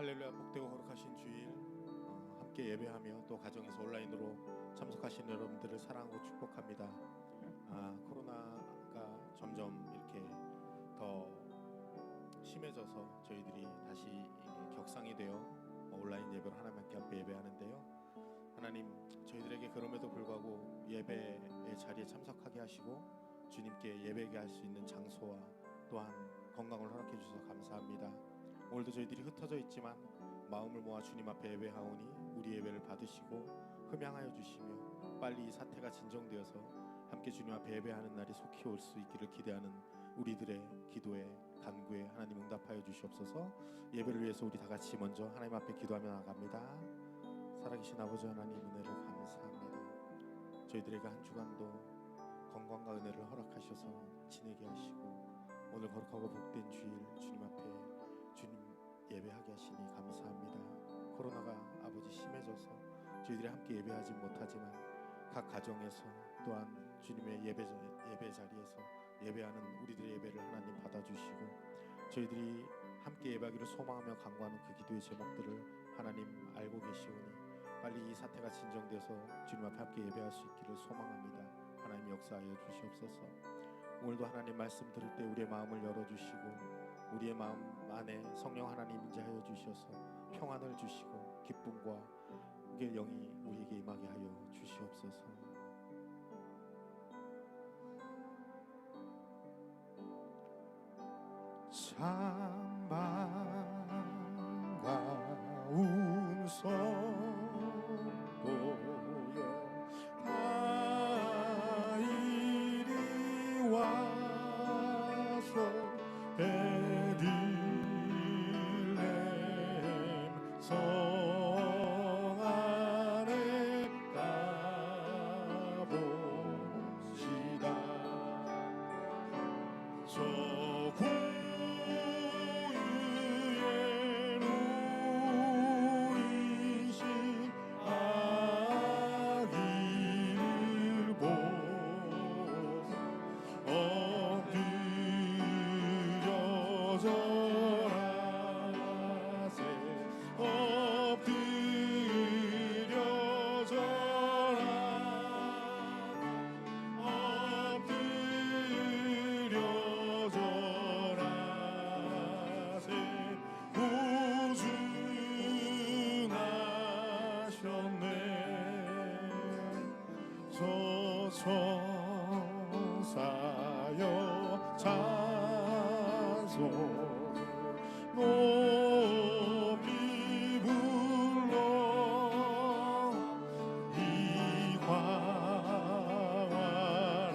할렐루야. 복되고 거룩하신 주일 함께 예배하며 또 가정에서 온라인으로 참석하신 여러분들을 사랑하고 축복합니다. 코로나가 점점 이렇게 더 심해져서 저희들이 다시 격상이 되어 온라인 예배로 하나님 앞에 예배하는데요. 하나님, 저희들에게 그럼에도 불구하고 예배의 자리에 참석하게 하시고 주님께 예배하게 할 수 있는 장소와 또한 건강을 허락해 주셔서 감사합니다. 오늘도 저희들이 흩어져 있지만 마음을 모아 주님 앞에 예배하오니 우리 예배를 받으시고 흠양하여 주시며 빨리 이 사태가 진정되어서 함께 주님 앞에 예배하는 날이 속히 올 수 있기를 기대하는 우리들의 기도에 간구에 하나님 응답하여 주시옵소서. 예배를 위해서 우리 다 같이 먼저 하나님 앞에 기도하며 나갑니다. 살아계신 아버지 하나님, 은혜를 감사합니다. 저희들에게 한 주간도 건강과 은혜를 허락하셔서 지내게 하시고 오늘 거룩하고 복된 주일 주님 앞에 주님 예배하게 하시니 감사합니다. 코로나가 아버지 심해져서 저희들이 함께 예배하지 못하지만 각 가정에서 또한 주님의 예배 자리에서 예배하는 우리들의 예배를 하나님 받아주시고 저희들이 함께 예배하기를 소망하며 간구하는 그 기도의 제목들을 하나님 알고 계시오니 빨리 이 사태가 진정돼서 주님 앞에 함께 예배할 수 있기를 소망합니다. 하나님 역사하여 주시옵소서. 오늘도 하나님 말씀 들을 때 우리의 마음을 열어주시고 우리의 마음 안에 성령 하나님 임재하여 주셔서 평안을 주시고 기쁨과 영이 우리에게 임하게 하여 주시옵소서. 참 반가운 성도여 다 이리 와서 베들레헴 성 안에 가봅시다. 저 구유에 누이신 아기를 보고 엎드려 절하세. 엎드려 절하. 엎드려 절하세. 구주나셨네. 저 천사여 찬송 높이 불러 이 광활한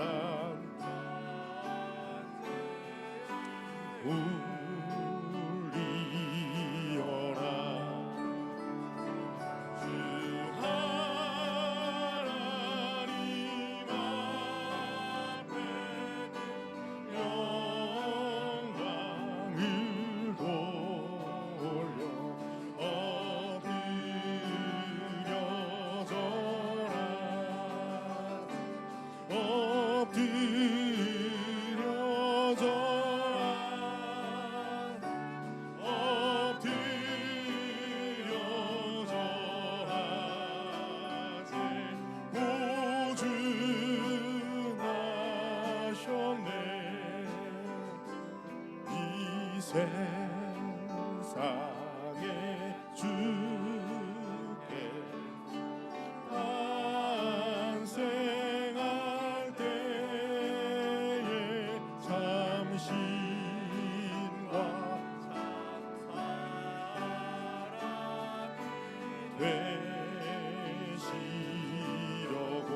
울리어라. 주 하나님 앞에 영광을 돌려 엎드려 절하. 엎드려 절하. 엎드려 절하세. 구주나셨네. 이 세상에 주께 탄생할 때에 참신과 되시려고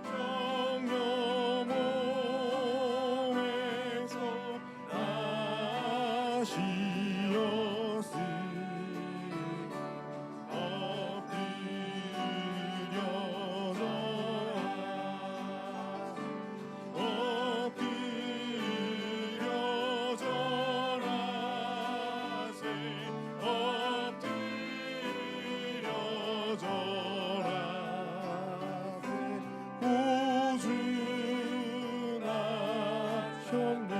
정령 몸에서 나시었으니 엎드려 절하. 엎드려 절하세. 엎드려 절하세. 구주나셨네.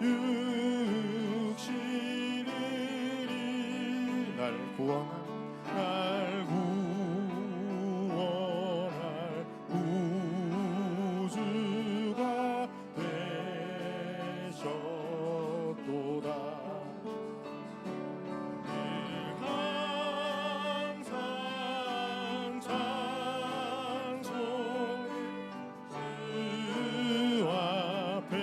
육신을 날 구원한 날 구원할 구주가 되셨도다. 항상 찬송해 주 앞에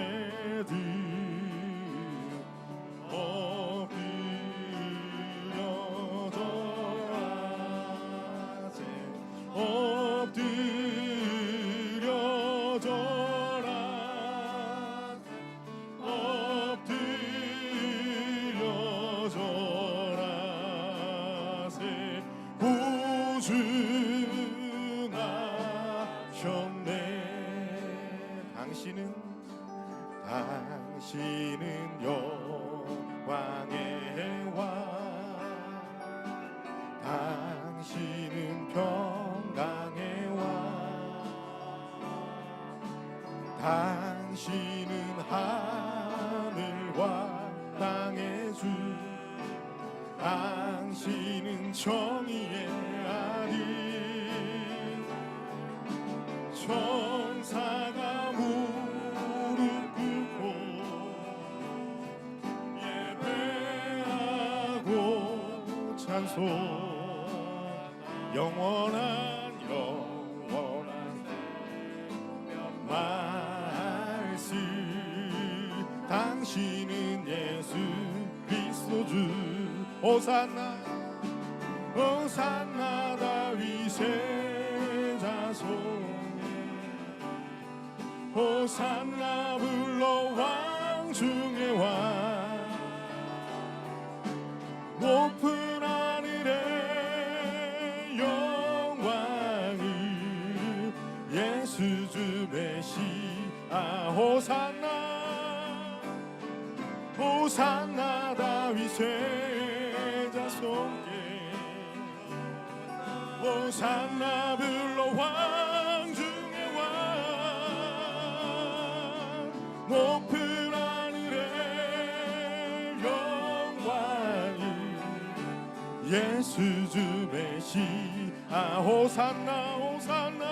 당신은 영광의 왕, 당신은 평강의 왕, 당신은 하늘과 땅의 주, 당신은 정의의 아리, 천사가 무릎 꿇고 예배하고 찬송, 영원한 말씀, 당신은 예수 그리스도 주. 호산나 호산나 다윗의 자손에, 호산나 불러 왕 중의 왕, 높은 하늘의 영광을 예수 주 메시아. 호산나 호산나 다윗의 자손께, 호산나 불러 왕 중의 왕, 높은 하늘의 영광을 예수 주 메시아. 호산나 호산나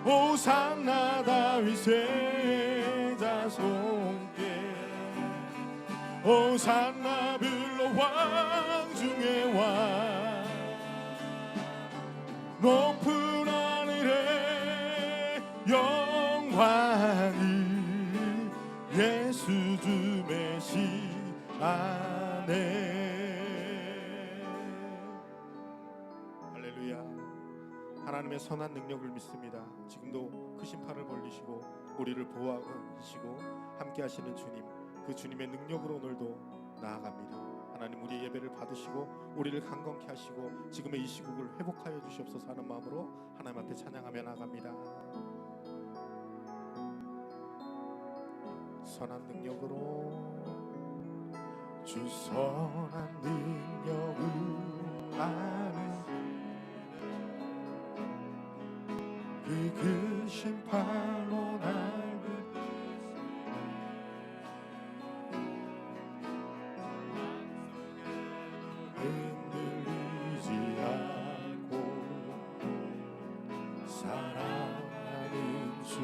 호산나 다윗의 자손께, 호산나 불러 왕 중의 왕, 높은 하늘의 영광을 예수 주 메시아네. 할렐루야. 하나님의 선한 능력을 믿습니다. 지금도 크신 팔을 벌리시고 우리를 보호하시고 함께 하시는 주님, 그 주님의 능력으로 오늘도 나아갑니다. 하나님, 우리의 예배를 받으시고 우리를 강건케 하시고 지금의 이 시국을 회복하여 주시옵소서 하는 마음으로 하나님 앞에 찬양하며 나아갑니다. 선한 능력으로, 주 선한 능력을 아는 그 크신 팔로 날 흔들리지 않고 사랑하는 주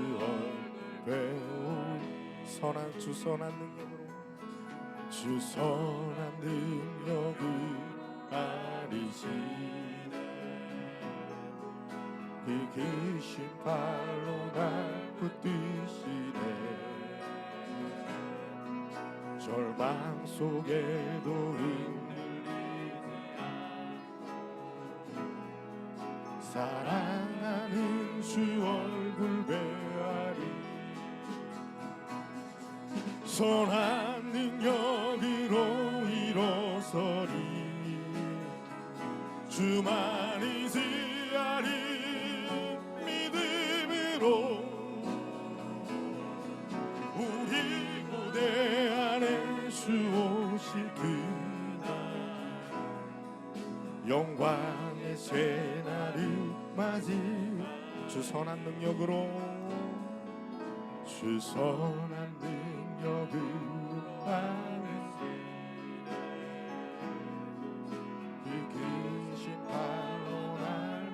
배우. 선한 주 선한 능력으로, 주 선한 능력을 아리시네, 그 크신 팔로 날 붙드시네. 절망 속에도 사랑하는 주 얼굴 배아리. 선한 능력으로 일어서리, 주만이 지하리 믿음으로. 우리 고대 안에 주 오실 그날, 영광의 새날을 맞이. 주 선한 능력으로, 주 선한 능력 능력으로 그 크신 팔로 날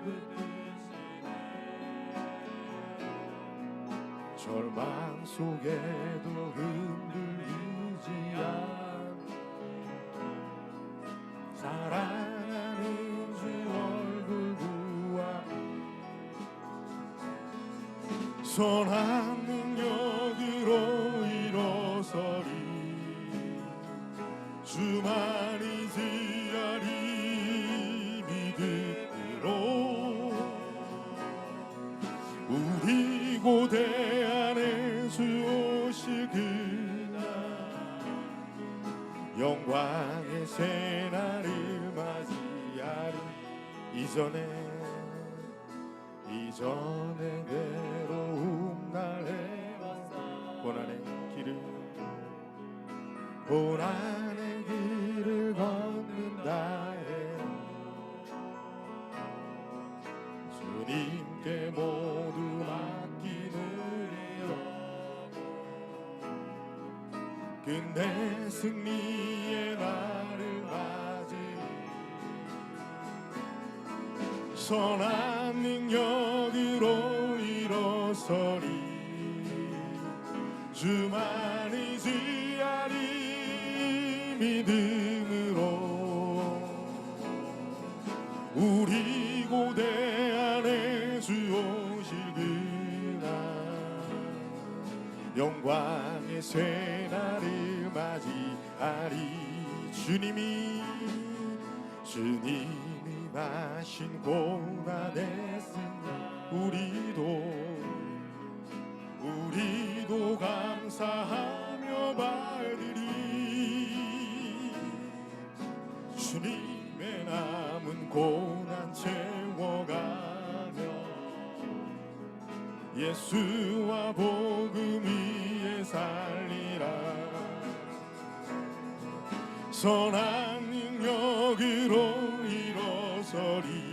붙드시네 절망 속에도 흔들리지 않고 사랑하는 주 얼굴 보아 선한 능력으로 일어서리 주만이 지하리 믿음으로 우리 고대 안에 주 오실 그날 영광의 새날을 맞이하리 이전에 외로움 날 해왔사 고난의 길을 걷는다 해 주님께 모두 맡기느려 끝내 승리의 날을 맞이 선한 능력으로 일어서리 주만이 지하리 믿음으로 우리 고대 안에 주 오실 그날 영광의 새날을 맞이하리 주님이 마신 고난의 승리 우리도 감사하며 받으리 주님의 남은 고난 채워가며 예수와 복음 위에 살리라 선한 능력으로 일어서리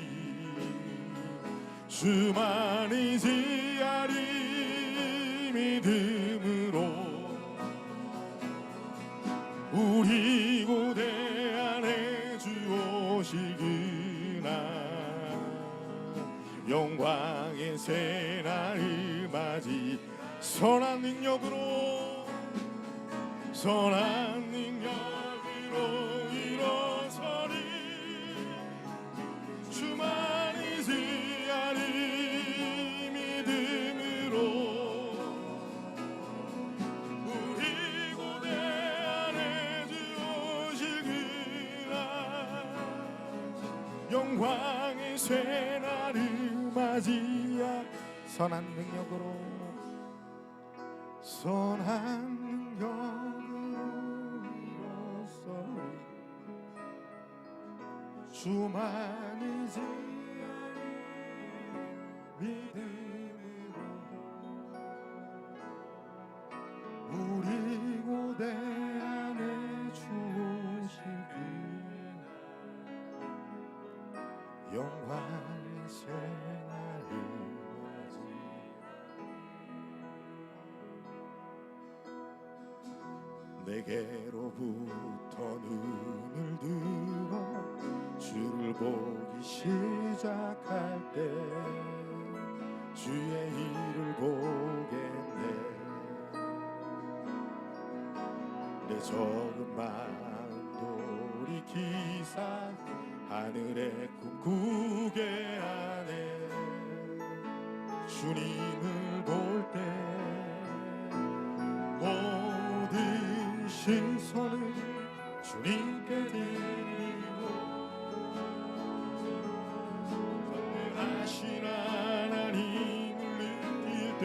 주만이 지하리 믿음으로 우리 고대 안에 주 오실 그날 영광의 새날을 맞이 선한 능력으로 일어서리 주만이 지하리 믿음으로 우리 고대 안에 주 오실 그날 영광의 새날을 맞이하 선한 능력으로 주만이 지하리 믿음으로 우리 고대 안에 주 오실 그날 영광의 새날을 맞이 내게로부터 눈을 들어 주를 보기 시작할 때 주의 일을 보겠네 내 적은 마음 돌이키사 하늘의 꿈 꾸게 하네 주님을 볼 때 모든 시선을 주님께 드리고 선대하신 하나님을 느낄 때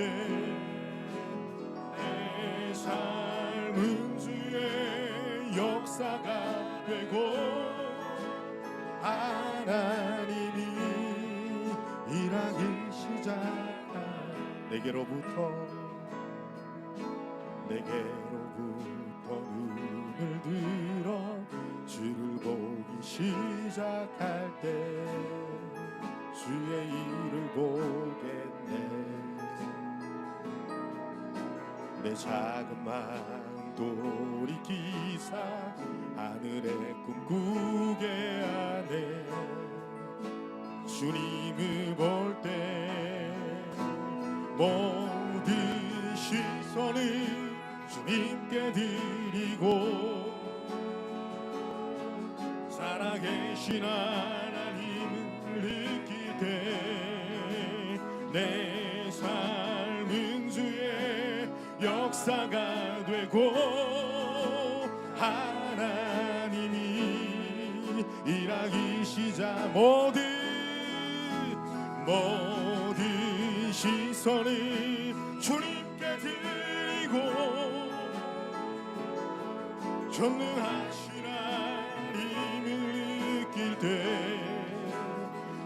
내 삶은 주의 역사가 되고 하나님이 일하기 시작한 내게로부터 눈을 들어 주를 보기 시작할 때 주의 일을 보겠네 내 작은 마음 돌이키사 하늘의 꿈꾸게 하네. 주님을 볼 때 모든 시선을 주님께 드리고 살아계신 하나님을 느낄 때 내 삶은 주의 역사가 되고 하나님이 일하기 시작 모든 시선을 주님께 드리고 전능하신 하나님을 느낄 때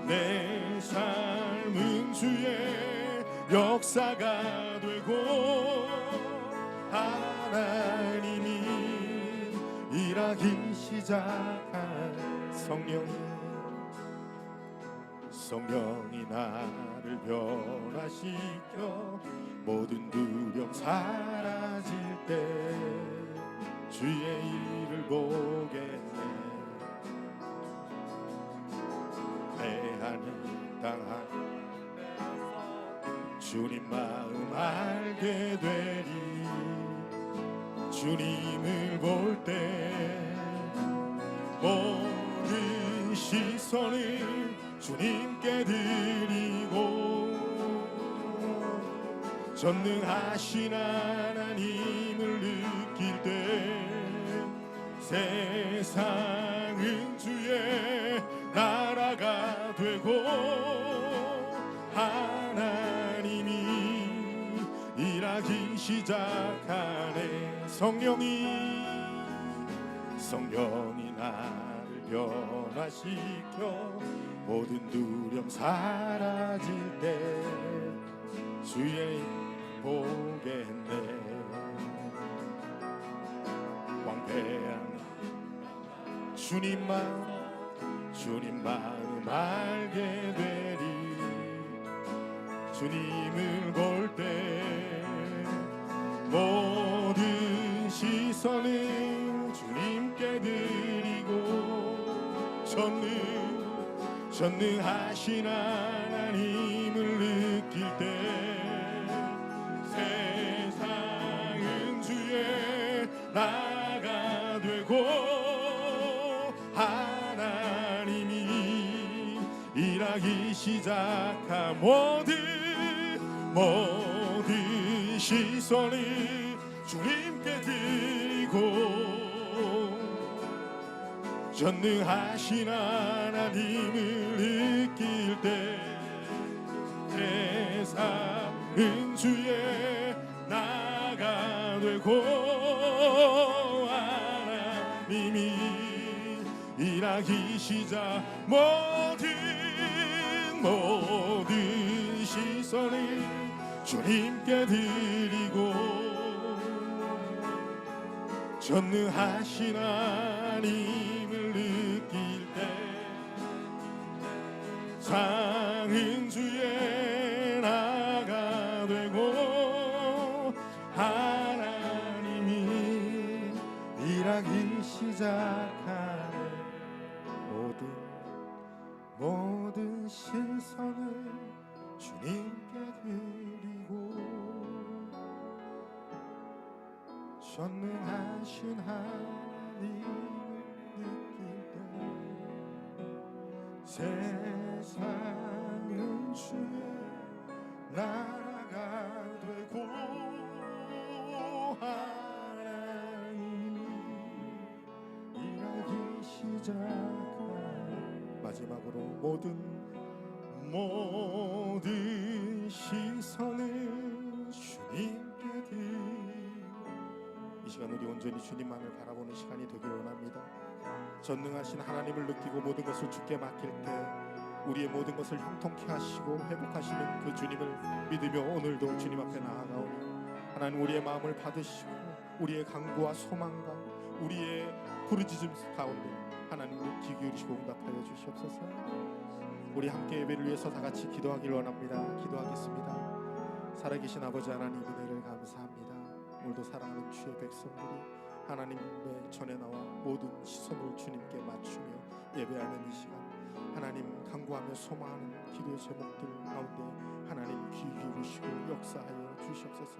내 삶은 주의 역사가 되고 하나님이 일하기 시작한 성령이 나를 변화시켜 모든 두려움 사라질 때 주의 일을 보겠네. 내 하늘 땅 주님 마음 알게 되리. 주님을 볼 때 모든 시선을 주님께 드리고 전능하신 하나님을 느낄 때 세상은 주의 나라가 되고 하나님이 일하기 시작하네. 성령이 나를 변화시켜 모든 두려움 사라질 때 주의 보겠네. 황폐한 주님 마음 알게 되리. 주님을 볼 때 모든 시선을 주님께 드리고 전능하신 하나님을 느낄 때 세상은 주의 나라가 되고 하나님이 일하기 시작한 모든 시선을 주님께 드리고 전능하신 하나님을 느낄 때 세상은 주의 나라가 되고 하나님이 일하기 시작 모든 시선을 주님께 드리고 전능하신 하나님을 느낄 때 상은 주의 나가 되고 하나님이 일하기 시작하네. 모든 시선을 주님께 드리고 전능하신 하나님을 느낄 때 세상은 주의 나라가 되고 하나님이 일하기 시작한 마지막으로 모든 시선을 주님께 드리고 이 시간 우리 온전히 주님만을 바라보는 시간이 되길 원합니다. 전능하신 하나님을 느끼고 모든 것을 주께 맡길 때 우리의 모든 것을 형통케 하시고 회복하시는 그 주님을 믿으며 오늘도 주님 앞에 나아가오니 하나님 우리의 마음을 받으시고 우리의 간구와 소망과 우리의 부르짖음 가운데 하나님을 귀 기울이시고 응답하여 주시옵소서. 우리 함께 예배를 위해서 다 같이 기도하길 원합니다. 기도하겠습니다. 살아계신 아버지 하나님 은혜를 감사합니다. 오늘도 사랑하는 주의 백성들이 하나님의 전에 나와 모든 시선을 주님께 맞추며 예배하는 이 시간, 하나님 간구하며 소망하는 기도의 제목들 가운데 하나님 귀 기울이시고 역사하여 주시옵소서.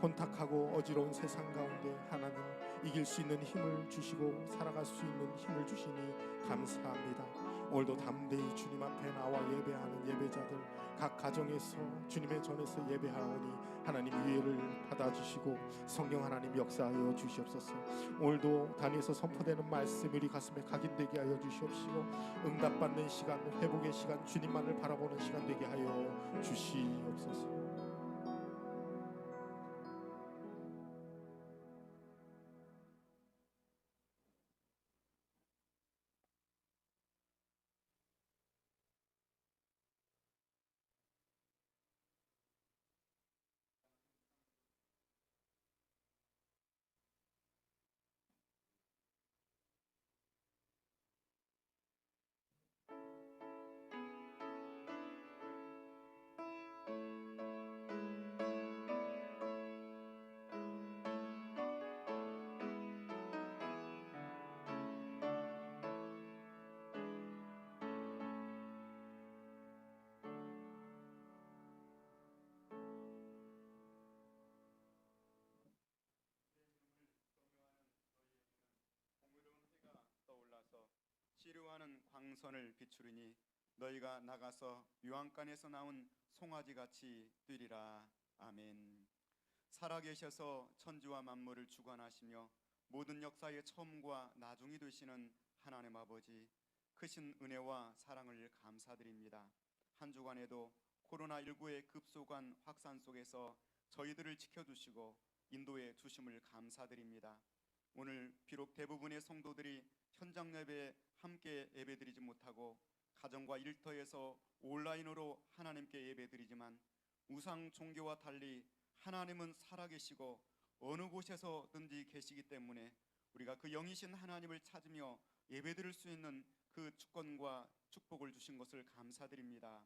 혼탁하고 어지러운 세상 가운데 하나님 이길 수 있는 힘을 주시고 살아갈 수 있는 힘을 주시니 감사합니다. 오늘도 담대히 주님 앞에 나와 예배하는 예배자들, 각 가정에서 주님의 전에서 예배하오니 하나님 위혜를 받아주시고 성령 하나님 역사하여 주시옵소서. 오늘도 단위에서 선포되는 말씀 우리 가슴에 각인되게 하여 주시옵시고 응답받는 시간, 회복의 시간, 주님만을 바라보는 시간 되게 하여 주시옵소서. 치료하는 광선을 비추리니 너희가 나가서 유황간에서 나온 송아지같이 뛰리라. 아멘. 살아계셔서 천지와 만물을 주관하시며 모든 역사의 처음과 나중이 되시는 하나님 아버지, 크신 은혜와 사랑을 감사드립니다. 한 주간에도 코로나19의 급속한 확산 속에서 저희들을 지켜주시고 인도해 주심을 감사드립니다. 오늘 비록 대부분의 성도들이 현장 예배에 함께 예배드리지 못하고 가정과 일터에서 온라인으로 하나님께 예배드리지만 우상 종교와 달리 하나님은 살아계시고 어느 곳에서든지 계시기 때문에 우리가 그 영이신 하나님을 찾으며 예배드릴 수 있는 그 주권과 축복을 주신 것을 감사드립니다.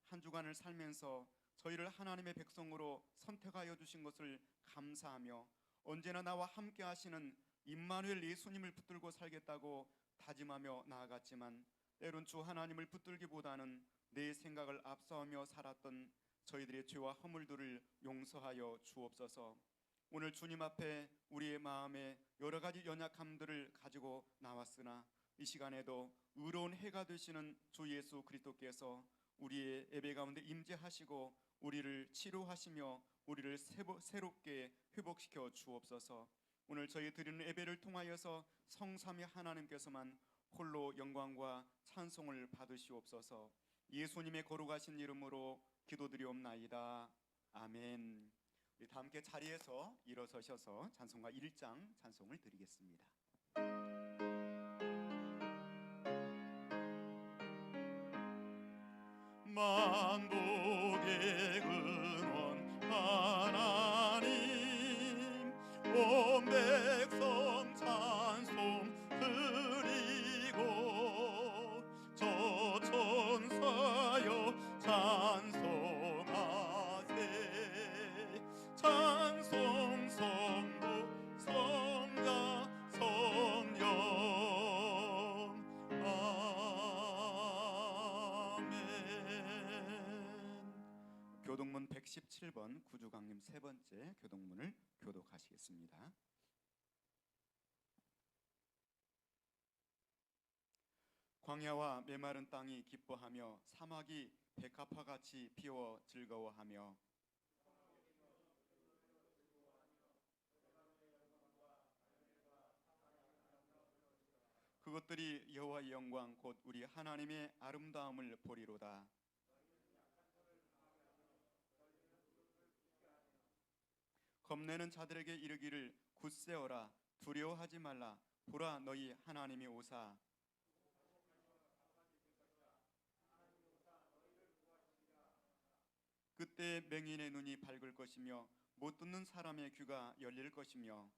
한 주간을 살면서 저희를 하나님의 백성으로 선택하여 주신 것을 감사하며 언제나 나와 함께 하시는 임마누엘 예수님을 붙들고 살겠다고 다짐하며 나아갔지만 때론 주 하나님을 붙들기보다는 내 생각을 앞서며 살았던 저희들의 죄와 허물들을 용서하여 주옵소서. 오늘 주님 앞에 우리의 마음에 여러 가지 연약함들을 가지고 나왔으나 이 시간에도 의로운 해가 되시는 주 예수 그리스도께서 우리의 예배 가운데 임재하시고 우리를 치료하시며 우리를 새롭게 회복시켜 주옵소서. 오늘 저희 드리는 예배를 통하여서 성삼위 하나님께서만 홀로 영광과 찬송을 받으시옵소서. 예수님의 거룩하신 이름으로 기도드리옵나이다. 아멘. 우리 다 함께 자리에서 일어서셔서 찬송가 1장 찬송을 드리겠습니다. 만복의 근원 하나님, 온 백성 찬송 드리고 저 천사여 찬송하세. 찬송 성부 성자 성령. 교동문 117번 구주강림 세 번째 교동문을 교독하시겠습니다. 광야와 메마른 땅이 기뻐하며 사막이 백합화같이 피어 즐거워하며 그것들이 여호와의 영광 곧 우리 하나님의 아름다움을 보리로다. 겁내는 자들에게 이르기를 굳세어라, 두려워하지 말라, 보라 너희 하나님이 오사. 그때 맹인의 눈이 밝을 것이며 못 듣는 사람의 귀가 열릴 것이며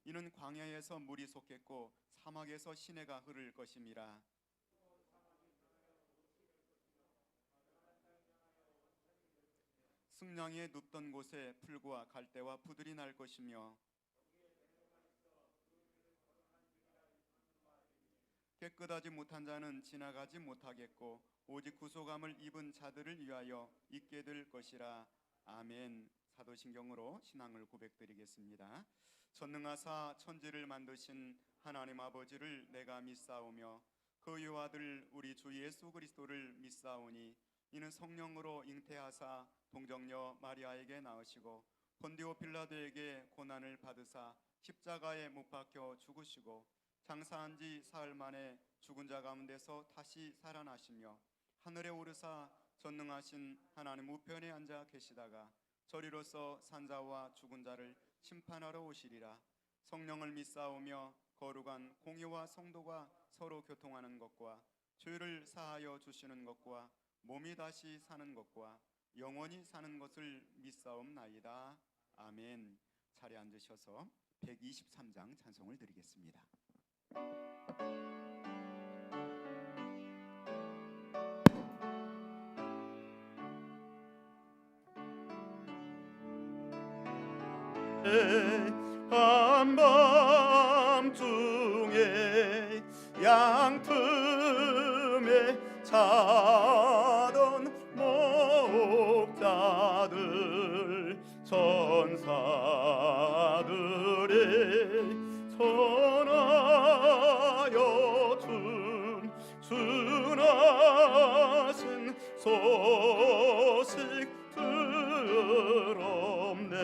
이는 광야에서 물이 솟겠고 사막에서 시내가 흐를 것임이라. 승냥이에 눕던 곳에 풀과 갈대와 부들이 날 것이며 깨끗하지 못한 자는 지나가지 못하겠고 오직 구속함을 입은 자들을 위하여 있게 될 것이라. 아멘. 사도신경으로 신앙을 고백드리겠습니다. 전능하사 천지를 만드신 하나님 아버지를 내가 믿사오며 그 유아들 우리 주 예수 그리스도를 믿사오니 이는 성령으로 잉태하사 동정녀 마리아에게 낳으시고 본디오 빌라도에게 고난을 받으사 십자가에 못 박혀 죽으시고 장사한 지 사흘 만에 죽은 자 가운데서 다시 살아나시며 하늘에 오르사 전능하신 하나님 우편에 앉아 계시다가 저리로서 산자와 죽은 자를 심판하러 오시리라. 성령을 믿사오며 거룩한 공의와 성도가 서로 교통하는 것과 죄를 사하여 주시는 것과 몸이 다시 사는 것과 영원히 사는 것을 믿사옵나이다. 아멘. 자리에 앉으셔서 123장 찬송을 드리겠습니다. 한밤중에 양틈에 자던 목자들 천사들의 전하여 준하신 소식 들었네.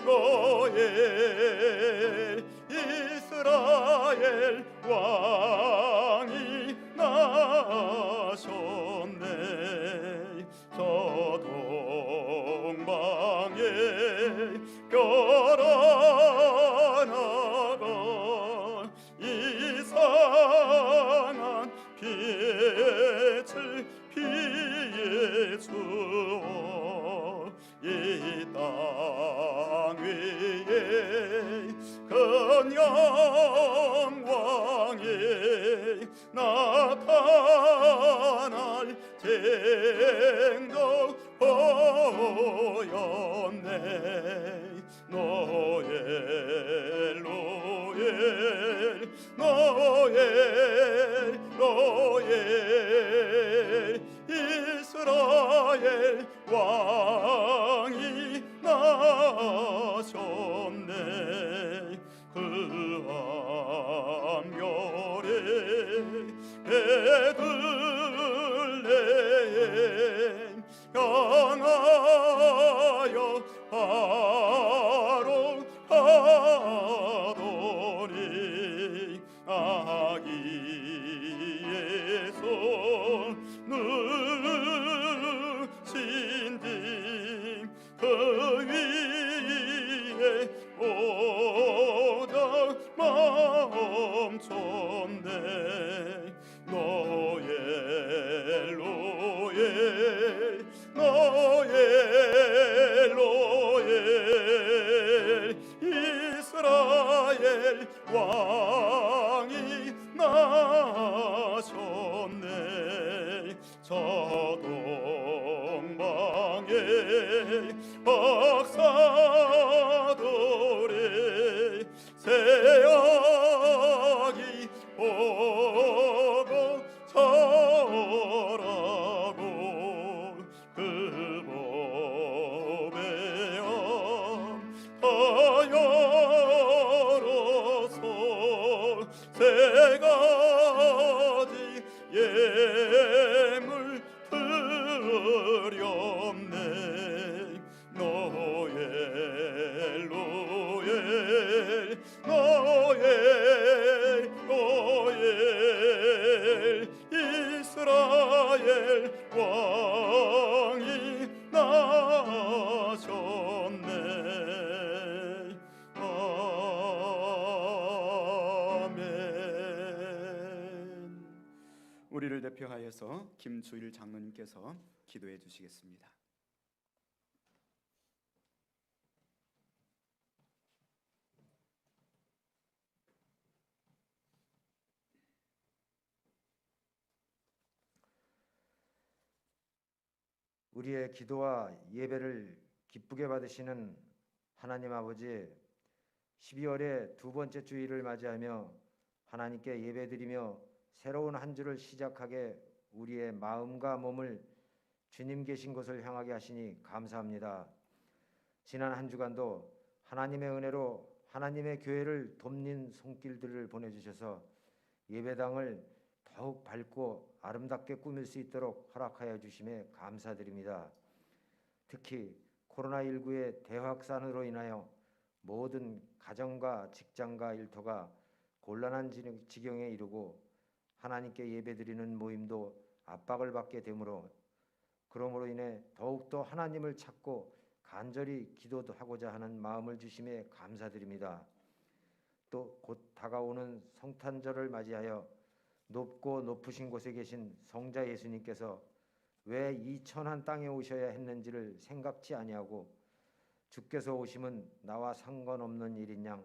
노예 이스라엘 왕이 나셨네. 저 동방에 껴안아가 이상한 빛을 비추어 이 땅 위에 큰 영광이 나타날 쟁적 보였네. 노엘 노엘 노엘 노엘 이스라엘 왕이 나셨네. 그 암결에 베들레헴 향하여 바로 가더니 아기의 손을 신진 그 위에 오다 멈췄네. 노엘 노엘 노엘 노엘 이스라엘 왕이 나셨네. 저 동방에 박사들의 새아기 보고 절하고 그 법의 다 열어서 세 가지 예물 드렸네. 노엘 노엘 노엘 노엘 이스라엘 왕이 나셨네. 아멘. 우리를 대표하여서 김주일 장로님께서 기도해 주시겠습니다. 우리의 기도와 예배를 기쁘게 받으시는 하나님 아버지, 12월의 두 번째 주일을 맞이하며 하나님께 예배드리며 새로운 한 주를 시작하게 우리의 마음과 몸을 주님 계신 곳을 향하게 하시니 감사합니다. 지난 한 주간도 하나님의 은혜로 하나님의 교회를 돕는 손길들을 보내주셔서 예배당을 더욱 밝고 아름답게 꾸밀 수 있도록 허락하여 주심에 감사드립니다. 특히 코로나19의 대확산으로 인하여 모든 가정과 직장과 일터가 곤란한 지경에 이르고 하나님께 예배드리는 모임도 압박을 받게 되므로 그러므로 인해 더욱더 하나님을 찾고 간절히 기도도 하고자 하는 마음을 주심에 감사드립니다. 또 곧 다가오는 성탄절을 맞이하여 높고 높으신 곳에 계신 성자 예수님께서 왜 이 천한 땅에 오셔야 했는지를 생각지 아니하고 주께서 오심은 나와 상관없는 일인 양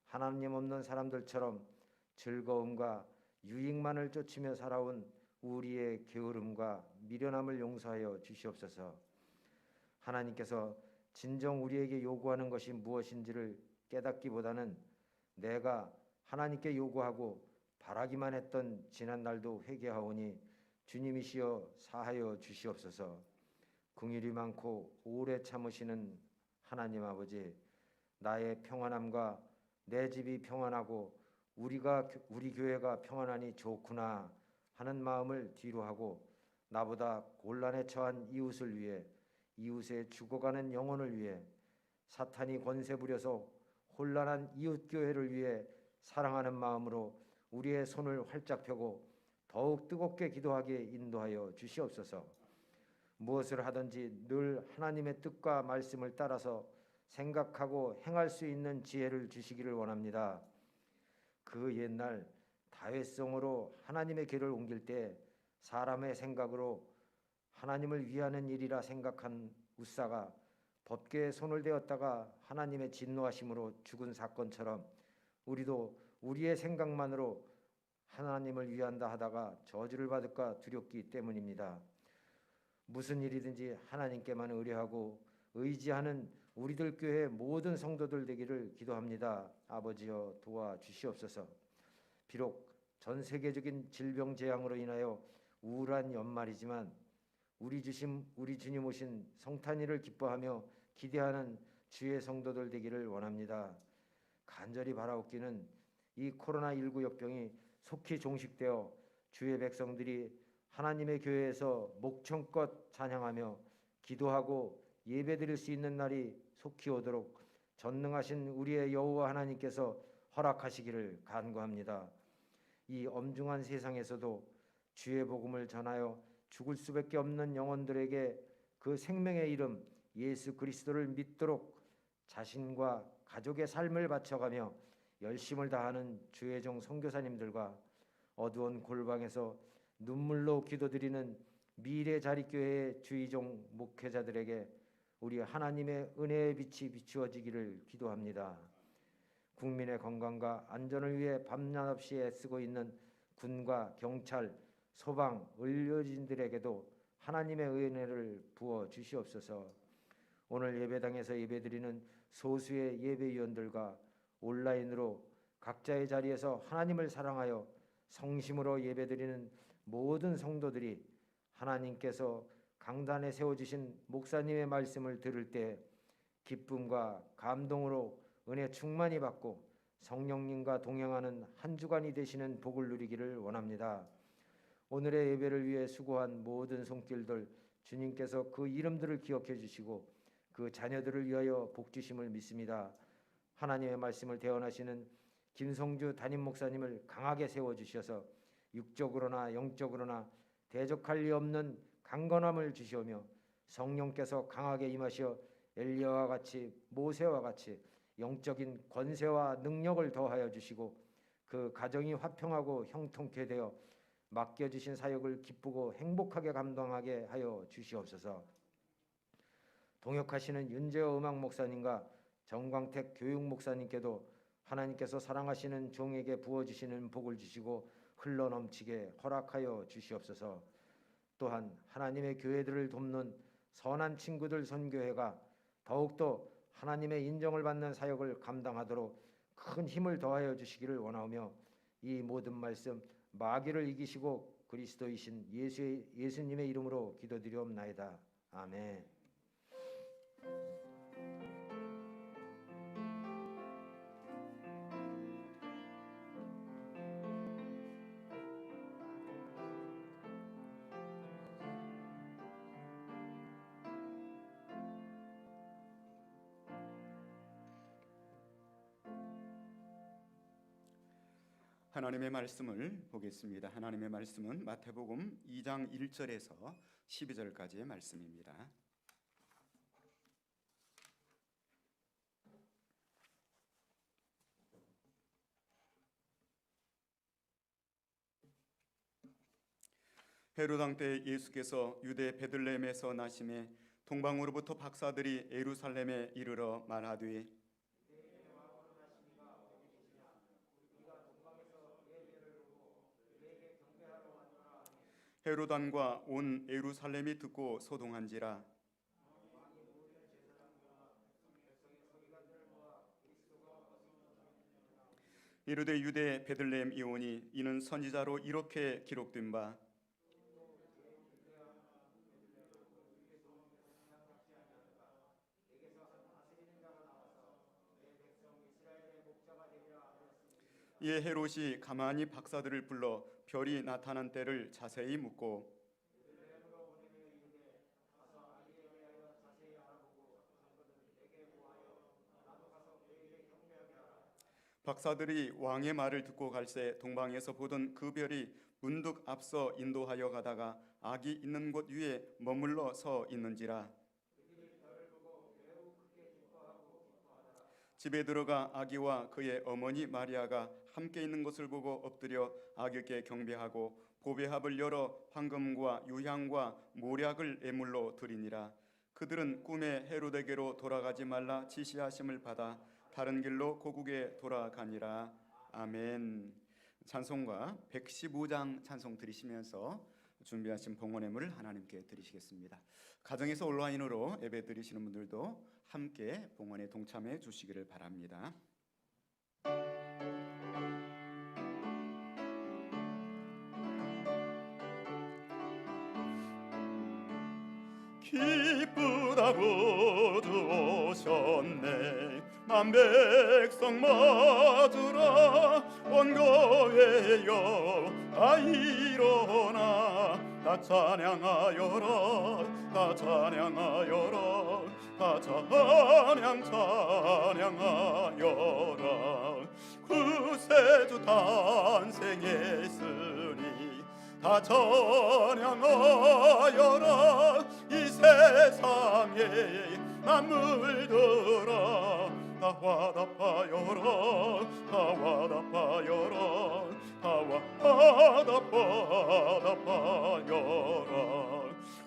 하나님 없는 사람들처럼 즐거움과 유익만을 쫓으며 살아온 우리의 게으름과 미련함을 용서하여 주시옵소서. 하나님께서 진정 우리에게 요구하는 것이 무엇인지를 깨닫기보다는 내가 하나님께 요구하고 바라기만 했던 지난날도 회개하오니 주님이시여 사하여 주시옵소서. 긍휼이 많고 오래 참으시는 하나님 아버지, 나의 평안함과 내 집이 평안하고 우리 교회가 평안하니 좋구나 하는 마음을 뒤로하고 나보다 곤란에 처한 이웃을 위해, 이웃의 죽어가는 영혼을 위해, 사탄이 권세 부려서 혼란한 이웃 교회를 위해 사랑하는 마음으로 우리의 손을 활짝 펴고 더욱 뜨겁게 기도하게 인도하여 주시옵소서. 무엇을 하든지 늘 하나님의 뜻과 말씀을 따라서 생각하고 행할 수 있는 지혜를 주시기를 원합니다. 그 옛날 다윗성으로 하나님의 길을 옮길 때 사람의 생각으로 하나님을 위하는 일이라 생각한 웃사가 법궤에 손을 대었다가 하나님의 진노하심으로 죽은 사건처럼 우리도 우리의 생각만으로 하나님을 위한다 하다가 저주를 받을까 두렵기 때문입니다. 무슨 일이든지 하나님께만 의뢰하고 의지하는 우리들 교회 모든 성도들 되기를 기도합니다. 아버지여 도와주시옵소서. 비록 전 세계적인 질병 재앙으로 인하여 우울한 연말이지만 우리 주님 오신 성탄일을 기뻐하며 기대하는 주의 성도들 되기를 원합니다. 간절히 바라옵기는 이 코로나19 역병이 속히 종식되어 주의 백성들이 하나님의 교회에서 목청껏 찬양하며 기도하고 예배드릴 수 있는 날이 속히 오도록 전능하신 우리의 여호와 하나님께서 허락하시기를 간구합니다. 이 엄중한 세상에서도 주의 복음을 전하여 죽을 수밖에 없는 영혼들에게 그 생명의 이름 예수 그리스도를 믿도록 자신과 가족의 삶을 바쳐가며 열심을 다하는 주의 종 선교사님들과 어두운 골방에서 눈물로 기도드리는 미래 자립교회의 주의종 목회자들에게 우리 하나님의 은혜의 빛이 비추어지기를 기도합니다. 국민의 건강과 안전을 위해 밤낮 없이 애쓰고 있는 군과 경찰, 소방, 의료진들에게도 하나님의 은혜를 부어 주시옵소서. 오늘 예배당에서 예배드리는 소수의 예배위원들과 온라인으로 각자의 자리에서 하나님을 사랑하여 성심으로 예배드리는 모든 성도들이 하나님께서 강단에 세워주신 목사님의 말씀을 들을 때 기쁨과 감동으로 은혜 충만히 받고 성령님과 동행하는 한 주간이 되시는 복을 누리기를 원합니다. 오늘의 예배를 위해 수고한 모든 손길들 주님께서 그 이름들을 기억해 주시고 그 자녀들을 위하여 복 주심을 믿습니다. 하나님의 말씀을 대언하시는 김성주 담임 목사님을 강하게 세워주셔서 육적으로나 영적으로나 대적할 리 없는 강건함을 주시오며 성령께서 강하게 임하시어 엘리야와 같이 모세와 같이 영적인 권세와 능력을 더하여 주시고 그 가정이 화평하고 형통케 되어 맡겨주신 사역을 기쁘고 행복하게 감당하게 하여 주시옵소서. 동역하시는 윤재호 음악 목사님과 정광택 교육 목사님께도 하나님께서 사랑하시는 종에게 부어주시는 복을 주시고 흘러넘치게 허락하여 주시옵소서. 또한 하나님의 교회들을 돕는 선한 친구들 선교회가 더욱더 하나님의 인정을 받는 사역을 감당하도록 큰 힘을 더하여 주시기를 원하오며, 이 모든 말씀 마귀를 이기시고 그리스도이신 예수님의 이름으로 기도드리옵나이다. 아멘. 하나님의 말씀을 보겠습니다. 하나님의 말씀은 마태복음 2장 1절에서 12절까지의 말씀입니다. 헤롯 왕 때 예수께서 유대 베들레헴에서 나심에 동방으로부터 박사들이 예루살렘에 이르러 말하되, 헤롯 왕과 온 예루살렘이 듣고 소동한지라. 이르되 유대 베들레헴 이오니 이는 선지자로 이렇게 기록된 바, 이에 헤롯이 가만히 박사들을 불러 별이 나타난 때를 자세히 묻고, 박사들이 왕의 말을 듣고 갈새 동방에서 보던 그 별이 문득 앞서 인도하여 가다가 아기 있는 곳 위에 머물러 서 있는지라. 집에 들어가 아기와 그의 어머니 마리아가 함께 있는 것을 보고 엎드려 아기께 경배하고 보배합을 열어 황금과 유향과 모략을 예물로 드리니라. 그들은 꿈에 헤롯에게로 돌아가지 말라 지시하심을 받아 다른 길로 고국에 돌아가니라. 아멘. 찬송가 115장 찬송 드리시면서 준비하신 봉헌예물을 하나님께 드리시겠습니다. 가정에서 온라인으로 예배 드리시는 분들도 함께 봉헌에 동참해 주시기를 바랍니다. 기쁘다고 주 오셨네. 만백성 맞으라. 원거회여 다 일어나. 다 찬양하여라. 다 찬양하여라. 다 찬양하여라. 구세주 탄생했으니 다 찬양하여라. 이 세상에 만물들아 다 화답하여라. 다 화답하여라. 다 화답하여라.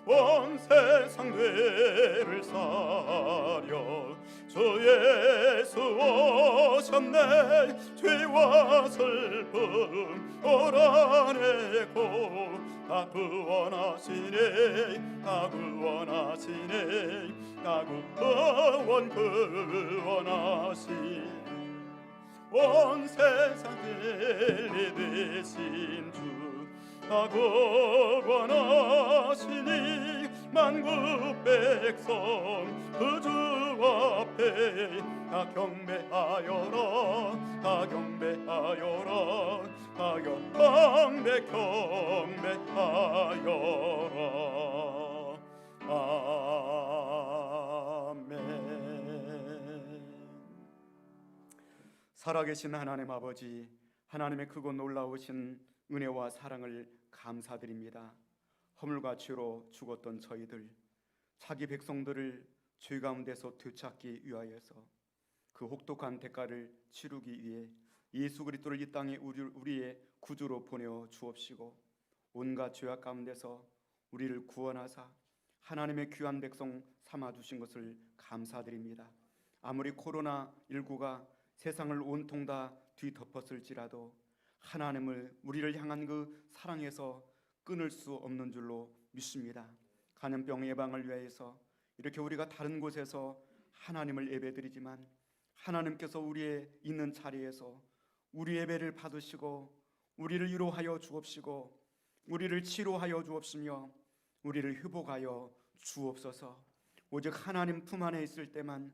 온 세상 죄를 사려 주 예수 오셨네. 죄와 슬픔 오라내고 다 구원하시네. 다 구원하시네. 다 구원하시네. 온 세상 진리 되신 주 다 구원하시니 만국 백성 그 주 앞에 다 경배하여라. 다 경배하여라. 다 경배하여라. 아멘. 살아계신 하나님 아버지, 하나님의 크고 놀라우신 은혜와 사랑을 감사드립니다. 허물과 죄로 죽었던 저희들, 자기 백성들을 죄 가운데서 되찾기 위하여서 그 혹독한 대가를 치르기 위해 예수 그리스도를 이 땅에 우리의 구주로 보내어 주옵시고, 온갖 죄악 가운데서 우리를 구원하사 하나님의 귀한 백성 삼아 주신 것을 감사드립니다. 아무리 코로나19가 세상을 온통 다 뒤덮었을지라도 하나님을 우리를 향한 그 사랑에서 끊을 수 없는 줄로 믿습니다. 간염병 예방을 위해서 이렇게 우리가 다른 곳에서 하나님을 예배드리지만 하나님께서 우리의 있는 자리에서 우리 예배를 받으시고 우리를 위로하여 주옵시고 우리를 치료하여 주옵시며 우리를 회복하여 주옵소서. 오직 하나님 품 안에 있을 때만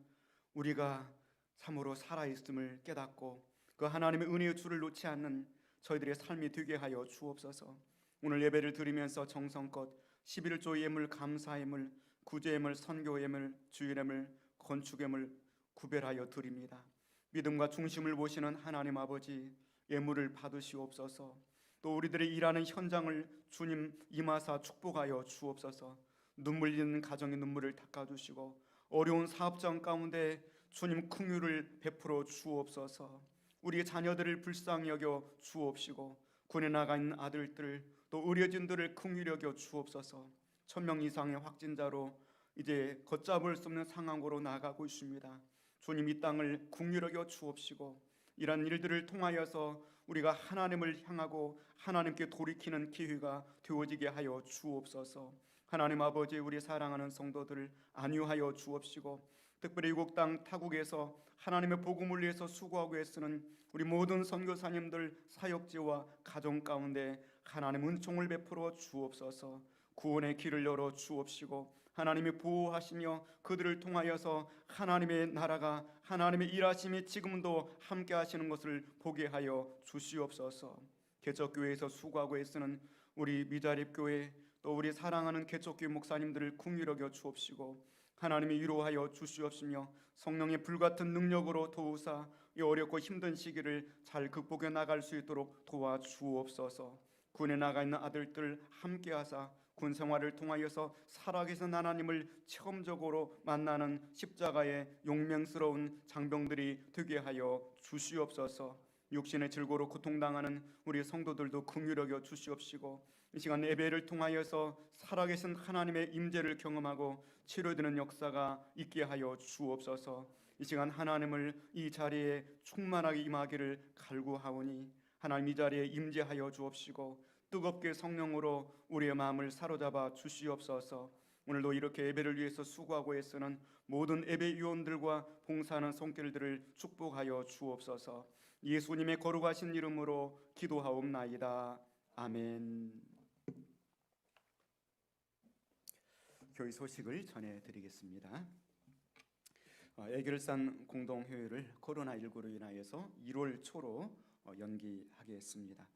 우리가 참으로 살아있음을 깨닫고 그 하나님의 은혜의 줄을 놓지 않는 저희들의 삶이 되게 하여 주옵소서. 오늘 예배를 드리면서 정성껏 11조 예물, 감사 예물, 구제 예물, 선교 예물, 주일 예물, 건축 예물 구별하여 드립니다. 믿음과 중심을 보시는 하나님 아버지, 예물을 받으시옵소서. 또 우리들의 일하는 현장을 주님 임하사 축복하여 주옵소서. 눈물 있는 가정의 눈물을 닦아주시고 어려운 사업장 가운데 주님 긍휼을 베풀어 주옵소서. 우리 자녀들을 불쌍히 여겨 주옵시고 군에 나가 있는 아들들 또 의료진들을 긍휼히 여겨 주옵소서. 1000명 이상의 확진자로 이제 걷잡을 수 없는 상황으로 나아가고 있습니다. 주님 이 땅을 긍휼히 여겨 주옵시고 이런 일들을 통하여서 우리가 하나님을 향하고 하나님께 돌이키는 기회가 되어지게 하여 주옵소서. 하나님 아버지, 우리 사랑하는 성도들을 안위하여 주옵시고 특별히 이국 땅 타국에서 하나님의 복음을 위해서 수고하고 애쓰는 우리 모든 선교사님들 사역지와 가정 가운데 하나님 은총을 베풀어 주옵소서. 구원의 길을 열어 주옵시고 하나님이 보호하시며 그들을 통하여서 하나님의 나라가 하나님의 일하심이 지금도 함께 하시는 것을 보게 하여 주시옵소서. 개척교회에서 수고하고 애쓰는 우리 미자립교회 또 우리 사랑하는 개척교회 목사님들을 긍휼히 여겨 주옵시고 하나님이 위로하여 주시옵시며 성령의 불같은 능력으로 도우사 이 어렵고 힘든 시기를 잘 극복해 나갈 수 있도록 도와주옵소서. 군에 나가 있는 아들들 함께하사 군 생활을 통하여서 살아계신 하나님을 체험적으로 만나는 십자가의 용맹스러운 장병들이 되게 하여 주시옵소서. 육신의 질고로 고통당하는 우리 성도들도 긍휼히 여겨 주시옵시고 이 시간 예배를 통하여서 살아계신 하나님의 임재를 경험하고 치료되는 역사가 있게 하여 주옵소서. 이 시간 하나님을 이 자리에 충만하게 임하기를 갈구하오니 하나님 이 자리에 임재하여 주옵시고 뜨겁게 성령으로 우리의 마음을 사로잡아 주시옵소서. 오늘도 이렇게 예배를 위해서 수고하고 애쓰는 모든 예배위원들과 봉사하는 손길들을 축복하여 주옵소서. 예수님의 거룩하신 이름으로 기도하옵나이다. 아멘. 교회 소식을 전해드리겠습니다. 애결산 공동회의를 코로나19로 인하여서 1월 초로 연기하겠습니다.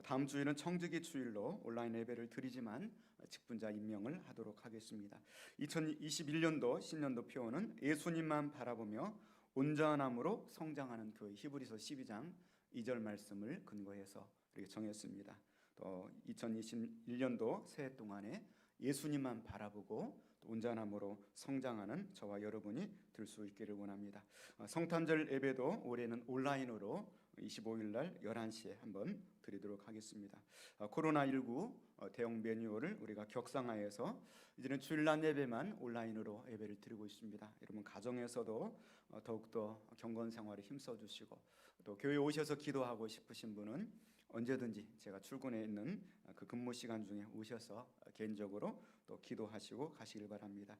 다음 주일은 청지기 주일로 온라인 예배를 드리지만 직분자 임명을 하도록 하겠습니다. 2021년도 신년도 표어는 예수님만 바라보며 온전함으로 성장하는 교회, 히브리서 12장 2절 말씀을 근거해서 이렇게 정했습니다. 또 2021년도 새해 동안에 예수님만 바라보고 온전함으로 성장하는 저와 여러분이 될 수 있기를 원합니다. 성탄절 예배도 올해는 온라인으로 25일 날 11시에 한번 드리도록 하겠습니다. 코로나19 대응 매뉴얼을 우리가 격상하여서 이제는 주일날 예배만 온라인으로 예배를 드리고 있습니다. 여러분 가정에서도 더욱더 경건 생활에 힘써 주시고 또 교회 오셔서 기도하고 싶으신 분은 언제든지 제가 출근해 있는 그 근무 시간 중에 오셔서 개인적으로 또 기도하시고 가시길 바랍니다.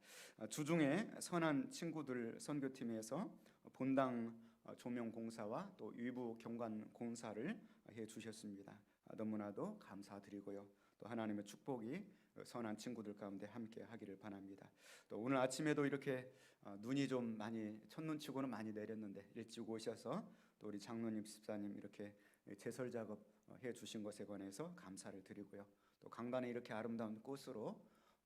주중에 선한 친구들 선교팀에서 본당 조명 공사와 또 위부 경관 공사를 해 주셨습니다. 너무나도 감사드리고요. 또 하나님의 축복이 선한 친구들 가운데 함께 하기를 바랍니다. 또 오늘 아침에도 이렇게 눈이 좀 많이 첫눈치고는 많이 내렸는데 일찍 오셔서 또 우리 장로님, 집사님 이렇게 제설 작업 해 주신 것에 관해서 감사를 드리고요. 또 강단에 이렇게 아름다운 꽃으로